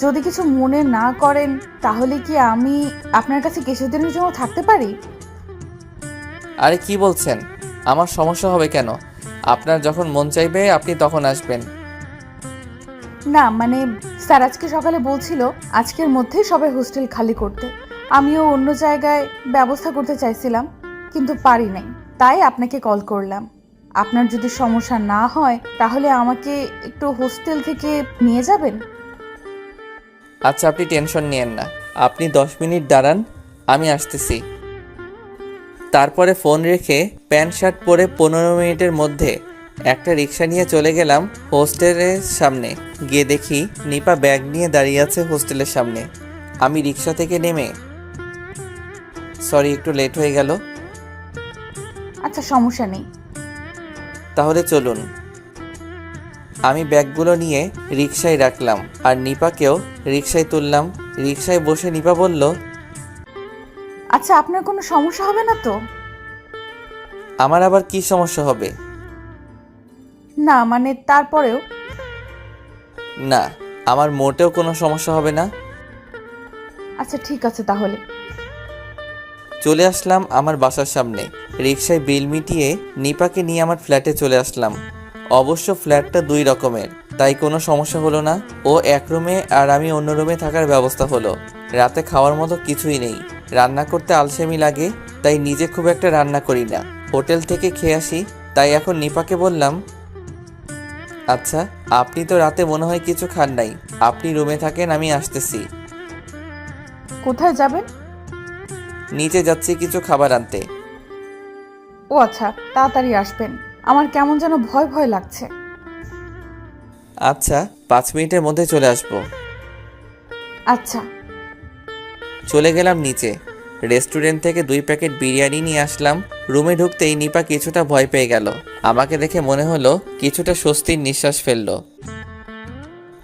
Speaker 11: যদি কিছু মনে না করেন তাহলে কি আমি আপনার কাছে কিছুদিনের জন্য থাকতে পারি?
Speaker 1: আরে কি বলছেন? আমার সমস্যা হবে কেন? আপনার যখন মন চাইবে আপনি তখন আসবেন।
Speaker 11: না মানে, স্যার আজকে সকালে বলছিল আজকের মধ্যেই সবাই হোস্টেল খালি করতে। আমিও অন্য জায়গায় ব্যবস্থা করতে চাইছিলাম, কিন্তু পারি নাই, তাই আপনাকে কল করলাম। আপনার যদি সমস্যা না হয় তাহলে আমাকে একটু হোস্টেল থেকে নিয়ে যাবেন।
Speaker 1: আচ্ছা, আপনি টেনশন নিয়েন না, আপনি 10 মিনিট দাঁড়ান, আমি আসতেছি। তারপরে ফোন রেখে প্যান্ট শার্ট পরে 15 মিনিটের মধ্যে একটা রিক্সা নিয়ে চলে গেলাম হোস্টেলের সামনে। গিয়ে দেখি নিপা ব্যাগ নিয়ে দাঁড়িয়ে আছে হোস্টেলের সামনে। আমি রিক্সা থেকে নেমে, সরি একটু লেট হয়ে গেল।
Speaker 11: আচ্ছা, সমস্যা নেই।
Speaker 1: তাহলে চলুন। আমি ব্যাগগুলো নিয়ে রিক্সায় রাখলাম আর নিপাকেও রিক্সায় তুললাম। রিক্সায় বসে নিপা বলল,
Speaker 11: আচ্ছা, আপনার কোনো সমস্যা হবে না তো?
Speaker 1: আমার আবার কি সমস্যা হবে?
Speaker 11: না মানে, তারপরেও।
Speaker 1: না, আমার মোটেও কোনো সমস্যা হবে না।
Speaker 11: আচ্ছা ঠিক আছে তাহলে।
Speaker 1: চলে আসলাম আমার বাসার সামনে। রিক্সায় বিল মিটিয়ে নিপাকে নিয়ে আমার ফ্ল্যাটে চলে আসলাম। অবশ্য ফ্ল্যাটটা 2 রকমের, তাই কোনো সমস্যা হলো না। ও এক রুমে আর আমি অন্য রুমে থাকার ব্যবস্থা হলো। রাতে খাওয়ার মতো কিছুই নেই, রান্না করতে আলসেমি লাগে, তাই নিজে খুব একটা রান্না করি না, হোটেল থেকে খেয়ে আসি। তাই এখন নিপাকে বললাম, আচ্ছা, আপনি তো রাতে মনে হয় কিছু খান নাই। আপনি রুমে থাকেন, আমি আসতেছি।
Speaker 11: কোথায় যাবেন?
Speaker 1: নিচে যাচ্ছি কিছু খাবার আনতে।
Speaker 11: ও আচ্ছা, তাড়াতাড়ি আসবেন। আমার কেমন যেন ভয় ভয় লাগছে।
Speaker 1: আচ্ছা, 5 মিনিটের মধ্যে চলে আসবো।
Speaker 11: আচ্ছা।
Speaker 1: চলে গেলাম নিচে। রেস্টুরেন্ট থেকে 2 প্যাকেট বিরিয়ানি নিয়ে আসলাম। রুমে ঢুকতেই নিপা কিছুটা ভয় পেয়ে গেল। আমাকে দেখে মনে হলো কিছুটা স্বস্তির নিঃশ্বাস ফেললো।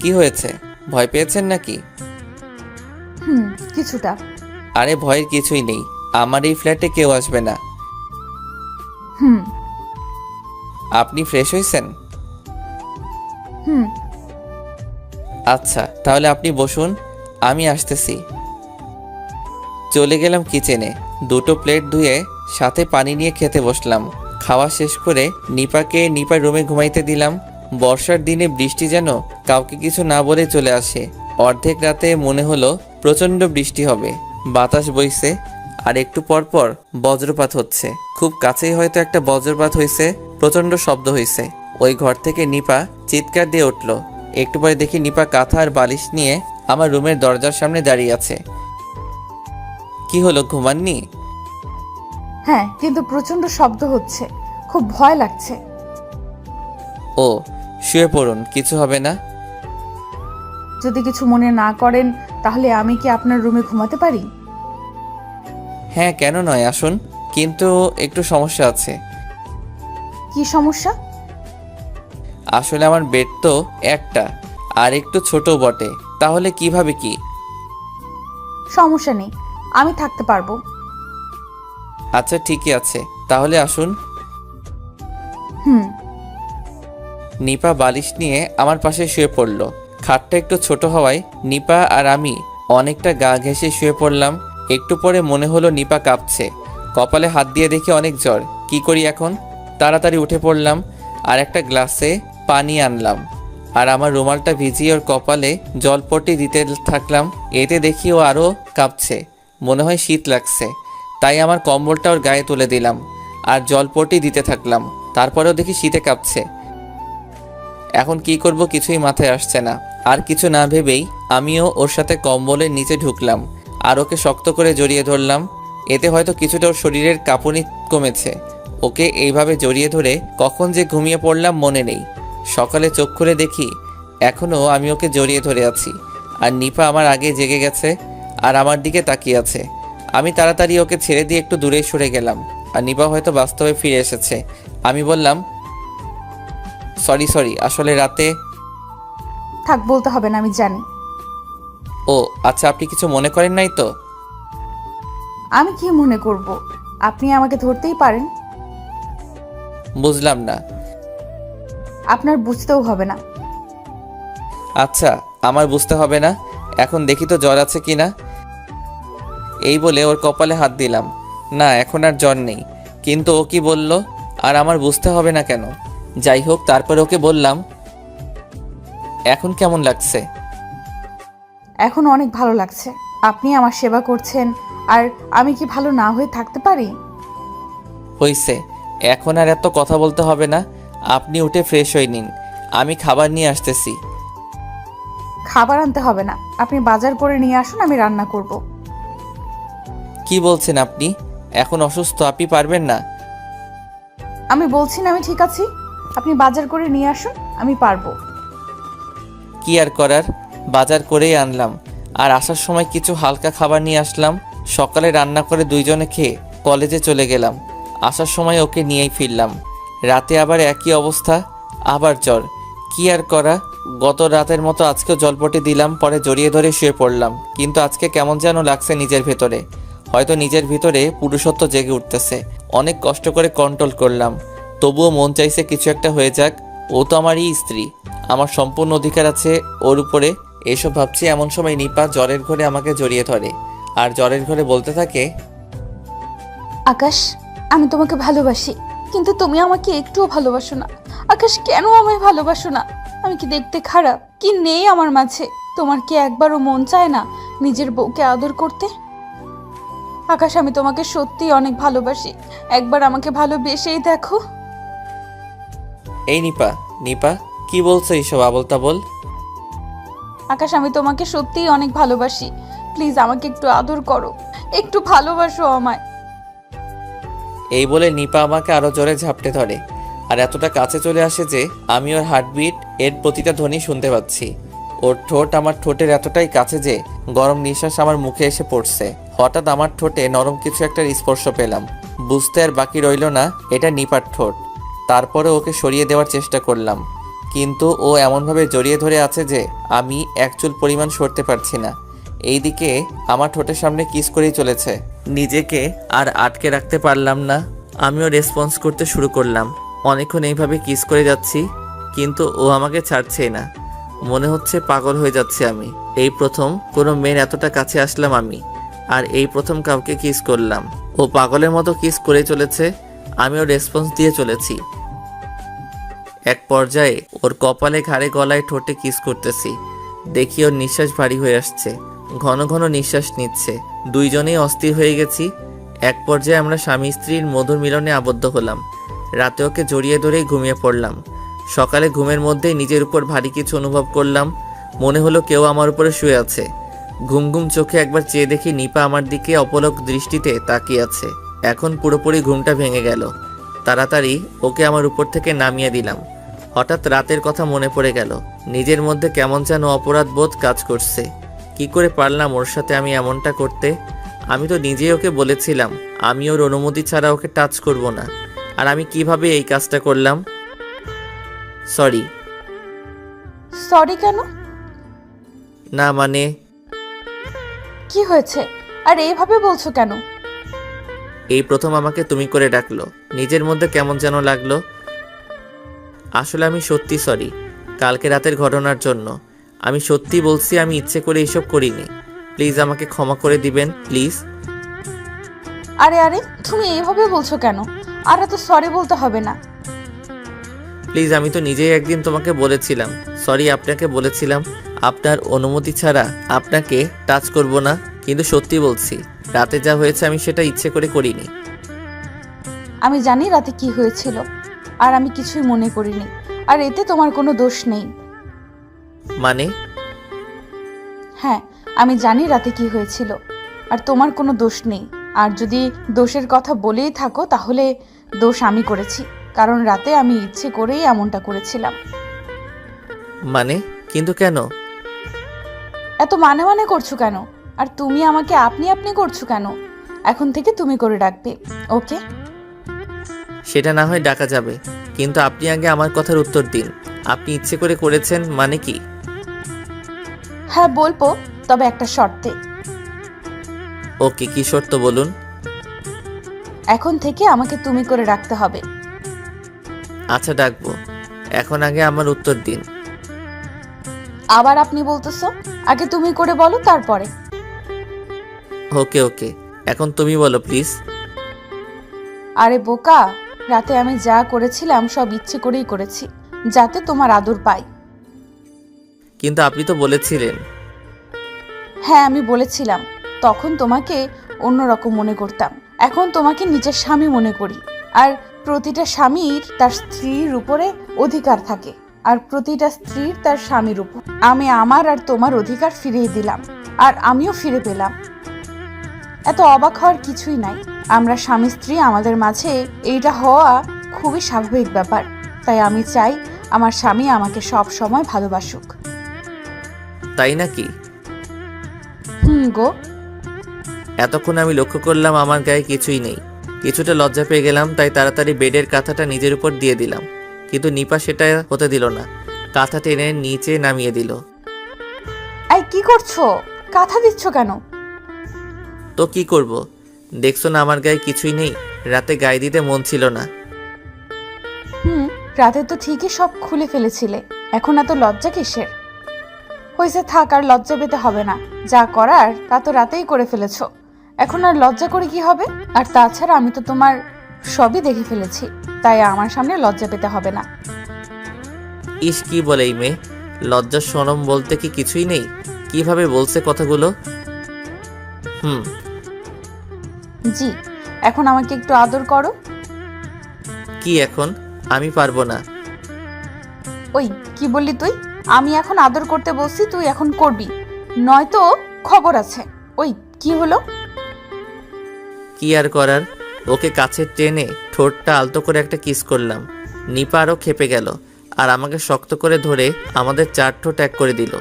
Speaker 1: কি হয়েছে, ভয় পেয়েছেন নাকি?
Speaker 11: কিছুটা।
Speaker 1: আরে ভয়ের কিছুই নেই, আমার এই ফ্ল্যাটে কেউ আসবে না।
Speaker 11: হুম
Speaker 1: আপনি ফ্রেশ হয়েছেন?
Speaker 11: হুম
Speaker 1: আচ্ছা, তাহলে আপনি বসুন, আমি আসতেছি। চলে গেলাম কিচেনে। 2টো প্লেট ধুয়ে সাথে পানি নিয়ে খেতে বসলাম। খাওয়া শেষ করে নিপার রুমে ঘুমাইতে দিলাম। বর্ষার দিনে বৃষ্টি যেন কাউকে কিছু না বলে চলে আসে। অর্ধেক রাতে মনে হলো প্রচণ্ড বৃষ্টি হবে। বাতাস বইছে আর একটু পর পর বজ্রপাত হচ্ছে। খুব কাছেই হয়তো একটা বজ্রপাত হয়েছে, প্রচণ্ড শব্দ হয়েছে। ওই ঘর থেকে নিপা চিৎকার দিয়ে উঠল। একটু পরে দেখি নিপা কাঁথা আর বালিশ নিয়ে আমার রুমের দরজার সামনে দাঁড়িয়ে আছে। কি হলো, ঘুমাননি?
Speaker 11: হ্যাঁ, কিন্তু প্রচন্ড শব্দ হচ্ছে, খুব ভয় লাগছে।
Speaker 1: ও, শুয়ে পড়ুন, কিছু হবে না।
Speaker 11: যদি কিছু মনে না করেন তাহলে আমি কি আপনার রুমে ঘুমাতে পারি?
Speaker 1: হ্যাঁ, কেন নয়, আসুন। কিন্তু একটু সমস্যা আছে।
Speaker 11: কি সমস্যা?
Speaker 1: আসলে আমার বেড তো একটা, আর একটু ছোট বটে। তাহলে কিভাবে কি?
Speaker 11: সমস্যা নেই, আমি থাকতে পারবো।
Speaker 1: আচ্ছা, ঠিকই আছে, তাহলে আসুন।
Speaker 11: হুম
Speaker 1: নিপা বালিশ নিয়ে আমার পাশে শুয়ে পড়ল। খাটটা একটু ছোট হওয়ায় নিপা আর আমি অনেকটা গা ঘেঁষে শুয়ে পড়লাম। একটু পরে মনে হলো নিপা কাঁপছে। কপালে হাত দিয়ে দেখি অনেক জ্বর। কি করি এখন? তাড়াতাড়ি উঠে পড়লাম আর একটা গ্লাসে পানি আনলাম আর আমার রুমালটা ভিজিয়ে ওর কপালে জলপট্টি দিতে থাকলাম। এতে দেখি ও আরও কাঁপছে, মনে হয় শীত লাগছে। তাই আমার কম্বলটা ওর গায়ে তুলে দিলাম আর জলপট্টি দিতে থাকলাম। তারপরেও দেখি শীতে কাঁপছে। এখন কি করব কিছুই মাথায় আসছে না। আর কিছু না ভেবেই আমিও ওর সাথে কম্বলের নিচে ঢুকলাম আর ওকে শক্ত করে জড়িয়ে ধরলাম। এতে হয়তো কিছুটা ওর শরীরের কাঁপুনি কমেছে। ওকে এইভাবে জড়িয়ে ধরে কখন যে ঘুমিয়ে পড়লাম মনে নেই। সকালে চোখ খুলে দেখি এখনও আমি ওকে জড়িয়ে ধরে আছি আর নিপা আমার আগে জেগে গেছে আর আমার দিকে তাকিয়ে আছে। আমি তাড়াতাড়ি ওকে ছেড়ে দিয়ে একটু দূরে সরে গেলাম আর নিপা হয়তো বাস্তবে ফিরে এসেছে। আমি বললাম, সরি, আসলে রাতে।
Speaker 11: থাক, বলতে হবে না, আমি জানি।
Speaker 1: ও আচ্ছা, আপনি কিছু মনে করেন নাই তো?
Speaker 11: আমি কি মনে করব? আপনি আমাকে ধরতেই পারেন।
Speaker 1: বুঝলাম না।
Speaker 11: আপনার বুঝতেও হবে না।
Speaker 1: আচ্ছা, আমার বুঝতে হবে না। এখন দেখি তো জ্বর আছে কিনা। এই বলে ওর কপালে হাত দিলাম। না, এখন আর জ্বর নেই। কিন্তু ও কি বলল আর আমার বুঝতে হবে না কেন? যাই হোক, তারপরে ওকে বললাম, এখন কেমন লাগছে?
Speaker 11: এখন অনেক ভালো লাগছে। আপনি আমার সেবা করছেন আর আমি কি ভালো না হয়ে থাকতে পারি?
Speaker 1: হইছে, এখন আর এত কথা বলতে হবে না। আপনি উঠে ফ্রেশ হয়ে নিন, আমি খাবার নিয়ে আসতেছি।
Speaker 11: খাবার আনতে হবে না, আপনি বাজার করে নিয়ে আসুন, আমি রান্না করব।
Speaker 1: কি বলছেন আপনি? এখন অসুস্থ, আপনি পারবেন না।
Speaker 11: আমি বলছি না আমি ঠিক আছি। আপনি বাজার করে নিয়ে আসুন, আমি পারবো।
Speaker 1: কি আর করার, বাজার করেই আনলাম। আর আসার সময় কিছু হালকা খাবার নিয়ে আসলাম। সকালে রান্না করে 2 জনে খেয়ে কলেজে চলে গেলাম। আসার সময় ওকে নিয়েই ফিরলাম। রাতে আবার একই অবস্থা, আবার জ্বর। কি আর করা, গত রাতের মতো আজকেও জলপট্টি দিলাম, পরে জড়িয়ে ধরে শুয়ে পড়লাম। কিন্তু আজকে কেমন যেন লাগছে নিজের ভেতরে। হয়তো নিজের ভিতরে পুরুষত্ব জেগে উঠতেছে। অনেক কষ্ট করে কন্ট্রোল করলাম, তবুও মন চাইছে কিছু একটা হয়ে যাক। ও তো আমারই স্ত্রী, আমার সম্পূর্ণ অধিকার আছে ওর উপরে। এসব ভাবছি এমন সময় নিপা জ্বরের ঘরে আমাকে জড়িয়ে ধরে আর জ্বরের ঘরে বলতে থাকে,
Speaker 11: আকাশ, আমি তোমাকে ভালোবাসি, কিন্তু তুমি আমাকে একটুও ভালোবাসো না। আকাশ, কেন আমায় ভালোবাসো না? আমি কি দেখতে খারাপ? কি নেই আমার মাঝে? তোমার কি একবারও মন চায় না নিজের বউকে আদর করতে? আকাশ, আমি তোমাকে সত্যি অনেক ভালোবাসি, একবার আমাকে ভালোবেসেই দেখো।
Speaker 1: এই নিপা, কি বলছো এইসব আবল তাবল?
Speaker 11: আকাশ, আমি তোমাকে সত্যিই অনেক ভালোবাসি। প্লিজ আমাকে একটু আদর করো, একটু ভালোবাসো আমায়।
Speaker 1: এই বলে নিপা আমাকে আরো জোরে ঝাপটে ধরে আর এতটা কাছে চলে আসে যে আমি ওর হার্টবিট এর প্রতিটা ধ্বনি শুনতে পাচ্ছি। ওর ঠোঁট আমার ঠোঁটের এতটাই কাছে যে গরম নিঃশ্বাস আমার মুখে এসে পড়ছে। হঠাৎ আমার ঠোঁটে নরম কিছু একটা স্পর্শ পেলাম। বুঝতে আর বাকি রইল না এটা নিপার ঠোঁট। তারপরে ওকে সরিয়ে দেওয়ার চেষ্টা করলাম, কিন্তু ও এমনভাবে জড়িয়ে ধরে আছে যে আমি এক চুল পরিমাণ সরতে পারছি না। এইদিকে আমার ঠোঁটের সামনে কিস করেই চলেছে। নিজেকে আর আটকে রাখতে পারলাম না, আমিও রেসপন্স করতে শুরু করলাম। অনেকক্ষণ এইভাবে কিস করে যাচ্ছি, কিন্তু ও আমাকে ছাড়ছেই না। মনে হচ্ছে পাগল হয়ে যাচ্ছে আমি। এই প্রথম কোনো মেয়ের এতটা কাছে আসলাম আমি, আর এই প্রথম কাউকে কিস করলাম। ও পাগলের মতো কিস করে চলেছে, আমিও রেসপন্স দিয়ে চলেছি। এক পর্যায়ে ওর কপালে, ঘাড়ে, গলায়, ঠোঁটে কিস করতেছি। দেখি ওর নিঃশ্বাস ভারী হয়ে আসছে, ঘন ঘন নিঃশ্বাস নিচ্ছে। দুইজনেই অস্থির হয়ে গেছি। এক পর্যায়ে আমরা স্বামী স্ত্রীর মধুর মিলনে আবদ্ধ হলাম। রাতে ওকে জড়িয়ে ধরেই ঘুমিয়ে পড়লাম। সকালে ঘুমের মধ্যেই নিজের উপর ভারী কিছু অনুভব করলাম। মনে হলো কেউ আমার উপরে শুয়ে আছে। ঘুম ঘুম চোখে একবার চেয়ে দেখি নিপা আমার দিকে অপলক দৃষ্টিতে তাকিয়ে আছে। এখন পুরোপুরি ঘুমটা ভেঙে গেল। তাড়াতাড়ি ওকে আমার উপর থেকে নামিয়ে দিলাম। হঠাৎ রাতের কথা মনে পড়ে গেল। নিজের মধ্যে কেমন যেন অপরাধ বোধ কাজ করছে। কি করে পারলাম ওর সাথে আমি এমনটা করতে? আমি তো নিজেই ওকে বলেছিলাম আমি ওর অনুমতি ছাড়া ওকে টাচ করব না। আর আমি কিভাবে এই কাজটা করলাম? সরি।
Speaker 11: সরি কেন?
Speaker 1: না মানে
Speaker 11: কি হয়েছে? আর এইভাবে বলছো কেন?
Speaker 1: এই প্রথম আমাকে তুমি করে ডাকলো, নিজের মধ্যে কেমন যেন লাগলো। আসলে আমি সত্যি সরি কালকে রাতের ঘটনার জন্য। আমি সত্যি বলছি, আমি ইচ্ছে করে এসব করিনি। প্লিজ আমাকে ক্ষমা করে দিবেন, প্লিজ।
Speaker 11: আরে আরে, তুমি এইভাবে বলছো কেন? আর এত সরি বলতে হবে না।
Speaker 1: প্লিজ, আমি তো নিজেই একদিন তোমাকে বলেছিলাম, সরি আপনাকে বলেছিলাম আপনার অনুমতি ছাড়া আপনাকে টাচ করব না। কিন্তু সত্যি বলছি, রাতে যা হয়েছে আমি সেটা ইচ্ছে করে করিনি।
Speaker 11: আমি জানি রাতে কি হয়েছিল, আর আমি কিছুই মনে করিনি। আর এতে তোমার কোনো দোষ নেই।
Speaker 1: মানে?
Speaker 11: হ্যাঁ, আমি জানি রাতে কি হয়েছিল, আর তোমার কোনো দোষ নেই। আর যদি দোষের কথা বলেই থাকো তাহলে দোষ আমি করেছি, কারণ রাতে আমি ইচ্ছে করেই এমনটা করেছিলাম।
Speaker 1: মানে? কিন্তু কেন?
Speaker 11: এত মানে মানে করছো কেন? আর তুমি আমাকে আপনি আপনি করছো কেন? এখন থেকে তুমি করে ডাকবে, ওকে?
Speaker 1: সেটা না হয় ডাকা যাবে, কিন্তু আপনি আগে আমার কথার উত্তর দিন। আপনি ইচ্ছে করে করেছেন মানে কি?
Speaker 11: হ্যাঁ বলবো, তবে একটা শর্তে।
Speaker 1: ওকে, কি শর্ত বলুন?
Speaker 11: এখন থেকে আমাকে তুমি করে ডাকতে হবে।
Speaker 1: আচ্ছা ডাকবো, এখন আগে আমার উত্তর দিন।
Speaker 11: আবার আপনি বলতেছো? আগে তুমি করে বলো, তারপরে।
Speaker 1: ওকে ওকে, এখন তুমি বলো প্লিজ।
Speaker 11: আরে বোকা, রাতে আমি যা করেছিলাম সব ইচ্ছে করেই করেছি, যাতে তোমার আদর পাই।
Speaker 1: কিন্তু আপনি তো বলেছিলেন।
Speaker 11: হ্যাঁ আমি বলেছিলাম, তখন তোমাকে অন্যরকম মনে করতাম। এখন তোমাকে নিজের স্বামী মনে করি। আর প্রতিটা স্বামীর তার স্ত্রীর উপরে অধিকার থাকে, আর প্রতিটা স্ত্রীর তার স্বামীর উপর। আমি আমার আর তোমার অধিকার ফিরিয়ে দিলাম, আর আমিও ফিরে পেলাম। এত অবাক হওয়ার কিছুই নাই। আমরা স্বামী স্ত্রী, আমাদের মাঝে এইটা হওয়া খুবই স্বাভাবিক ব্যাপার। তাই আমি চাই আমার স্বামী আমাকে সব সময় ভালোবাসুক।
Speaker 1: তাই নাকি?
Speaker 11: গো।
Speaker 1: এতক্ষণ আমি লক্ষ্য করলাম আমার গায়ে কিছুই নেই। কিছুটা লজ্জা পেয়ে গেলাম, তাই তাড়াতাড়ি বেডের কাঁথাটা নিজের উপর দিয়ে দিলাম। কিন্তু নিপা সেটা হতে দিল না, কাঁথা টেনে নিচে নামিয়ে দিল।
Speaker 11: এই কি করছো? কাঁথা দিচ্ছ কেন?
Speaker 1: তো কি করব? দেখছো না আমার গায়ে কিছুই নেই। রাতে গায়ে দিতে মন ছিল না।
Speaker 11: রাতে তো ঠিকই সব খুলে ফেলেছিলে, এখন এত লজ্জা কিসের? হয়েছে, থাক, আর লজ্জা পেতে হবে না। যা করার তা তো রাতেই করে ফেলেছো, এখন আর লজ্জা করে কি হবে? আর তাছাড়া আমি তো তোমার সবই দেখে ফেলেছি, তাই আমার সামনে লজ্জা পেতে হবে না।
Speaker 1: ইস, কি বলে এই মেয়ে, লজ্জা শরম বলতে কি কিছুই নেই? কিভাবে বলছে কথাগুলো।
Speaker 11: জি, এখন আমাকে একটু আদর করো।
Speaker 1: কি এখন? আমি পারবো না।
Speaker 11: ওই কি বললি তুই? আমি এখন আদর করতে বসছি, তুই এখন করবি, নয়তো খবর আছে। ওই কি হলো?
Speaker 1: কি আর করার, ওকে কাছে টেনে ঠোঁটটা আলতো করে একটা কিস করলাম। নিপা আরও খেপে গেল আর আমাকে শক্ত করে ধরে আমাদের 4 ঠোঁট এক করে দিল।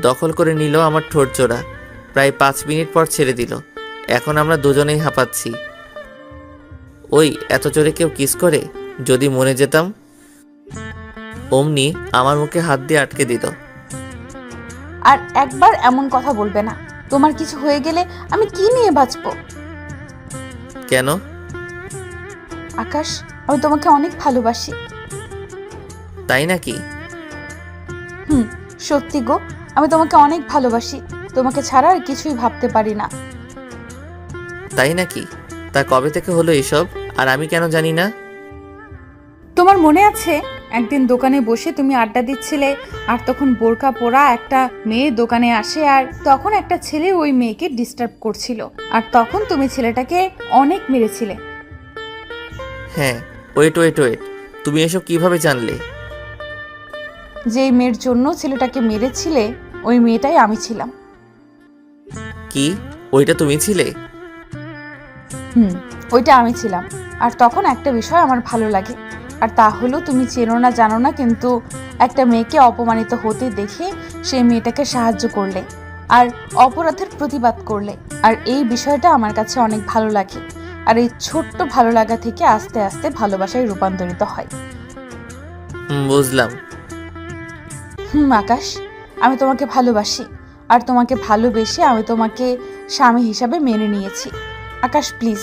Speaker 1: দখল করে নিল আমার ঠোঁট জোড়া। প্রায় 5 মিনিট পর ছেড়ে দিল। এখন আমরা দুজনেই হাঁপাচ্ছি। ওই এত জোরে কেউ কিস করে? যদি মনে যেতাম। অমনি আমার মুখে হাত দিয়ে আটকে দিল।
Speaker 11: আর একবার এমন কথা বলবে না। তোমার কিছু হয়ে গেলে আমি কি নিয়ে বাঁচবো?
Speaker 1: কেন?
Speaker 11: আকাশ, আমি তোমাকে অনেক ভালোবাসি।
Speaker 1: তাই নাকি?
Speaker 11: সত্যি গো, আমি তোমাকে অনেক ভালোবাসি। তোমাকে ছাড়া আর কিছুই ভাবতে পারি না।
Speaker 1: তাই নাকি? তা কবে থেকে হলো এসব, আর আমি কেন জানি না?
Speaker 11: তোমার মনে আছে একদিন দোকানে বসে তুমি আড্ডা দিচ্ছিলে, আর তখন বোরকা পরা একটা মেয়ে দোকানে আসে, আর তখন একটা ছেলে ওই মেয়েকে ডিস্টার্ব করছিল, আর তখন তুমি ছেলেটাকে অনেক মেরেছিলে।
Speaker 1: হ্যাঁ, ওয়েট ওয়েট ওয়েট, তুমি এসব কিভাবে জানলে?
Speaker 11: যেই মেয়ের জন্য ছেলেটাকে মেরেছিলে ওই মেয়েটাই আমি ছিলাম।
Speaker 1: কি, ওইটা তুমি ছিলে?
Speaker 11: ওইটা আমি ছিলাম। আর তখন একটা বিষয় আমার ভালো লাগে, আর তা হলো তুমি চেনো না জানো না, কিন্তু একটা মেয়েকে অপমানিত হতে দেখে সেই মেয়েটাকে সাহায্য করলে আর অপরাধের প্রতিবাদ করলে। আর এই বিষয়টা আমার কাছে অনেক ভালো লাগে, আর এই ছোট্ট ভালো লাগা থেকে আস্তে আস্তে ভালোবাসায় রূপান্তরিত হয়।
Speaker 1: বুঝলাম।
Speaker 11: আকাশ, আমি তোমাকে ভালোবাসি, আর তোমাকে ভালোবেসে আমি তোমাকে স্বামী হিসাবে মেনে নিয়েছি। আকাশ প্লিজ,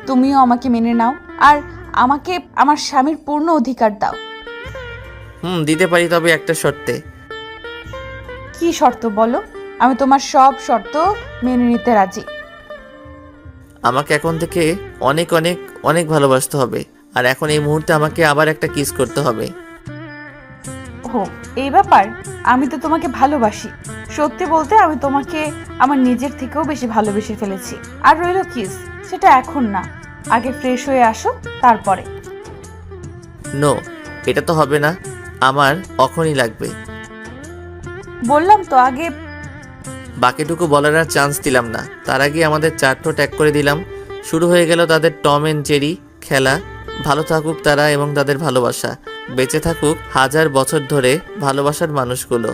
Speaker 11: তুমিও আমাকে মেনে নাও, আর আমাকে আমার স্বামীর পূর্ণ অধিকার দাও।
Speaker 1: দিতে পারি, তবে একটা শর্তে।
Speaker 11: কি শর্ত বলো? আমি তোমার সব শর্ত মেনে নিতে রাজি।
Speaker 1: আমাকে এখন থেকে অনেক অনেক অনেক ভালোবাসতে হবে, আর এখন এই মুহূর্তে আমাকে আবার একটা কিস করতে হবে।
Speaker 11: ও এই ব্যাপার? আমি তো তোমাকে ভালোবাসি। সত্যি বলতে আমি তোমাকে আমার নিজের থেকেও বেশি ভালোবেসে ফেলেছি। আর রইল কিস, সেটা এখন না, আগে ফ্রেশ হয়ে আসো তারপরে।
Speaker 1: নো, এটা তো হবে না, আমার এখনই লাগবে।
Speaker 11: বললাম তো আগে।
Speaker 1: বাকিটুকু বলার আর চান্স দিলাম না, তার আগে আমাদের 4 ঠোঁট এক করে দিলাম। শুরু হয়ে গেল তাদের টম এন্ড জেরি খেলা। ভালো থাকুক তারা এবং তাদের ভালোবাসা, বেঁচে থাকুক 1000 বছর ধরে ভালোবাসার মানুষগুলো।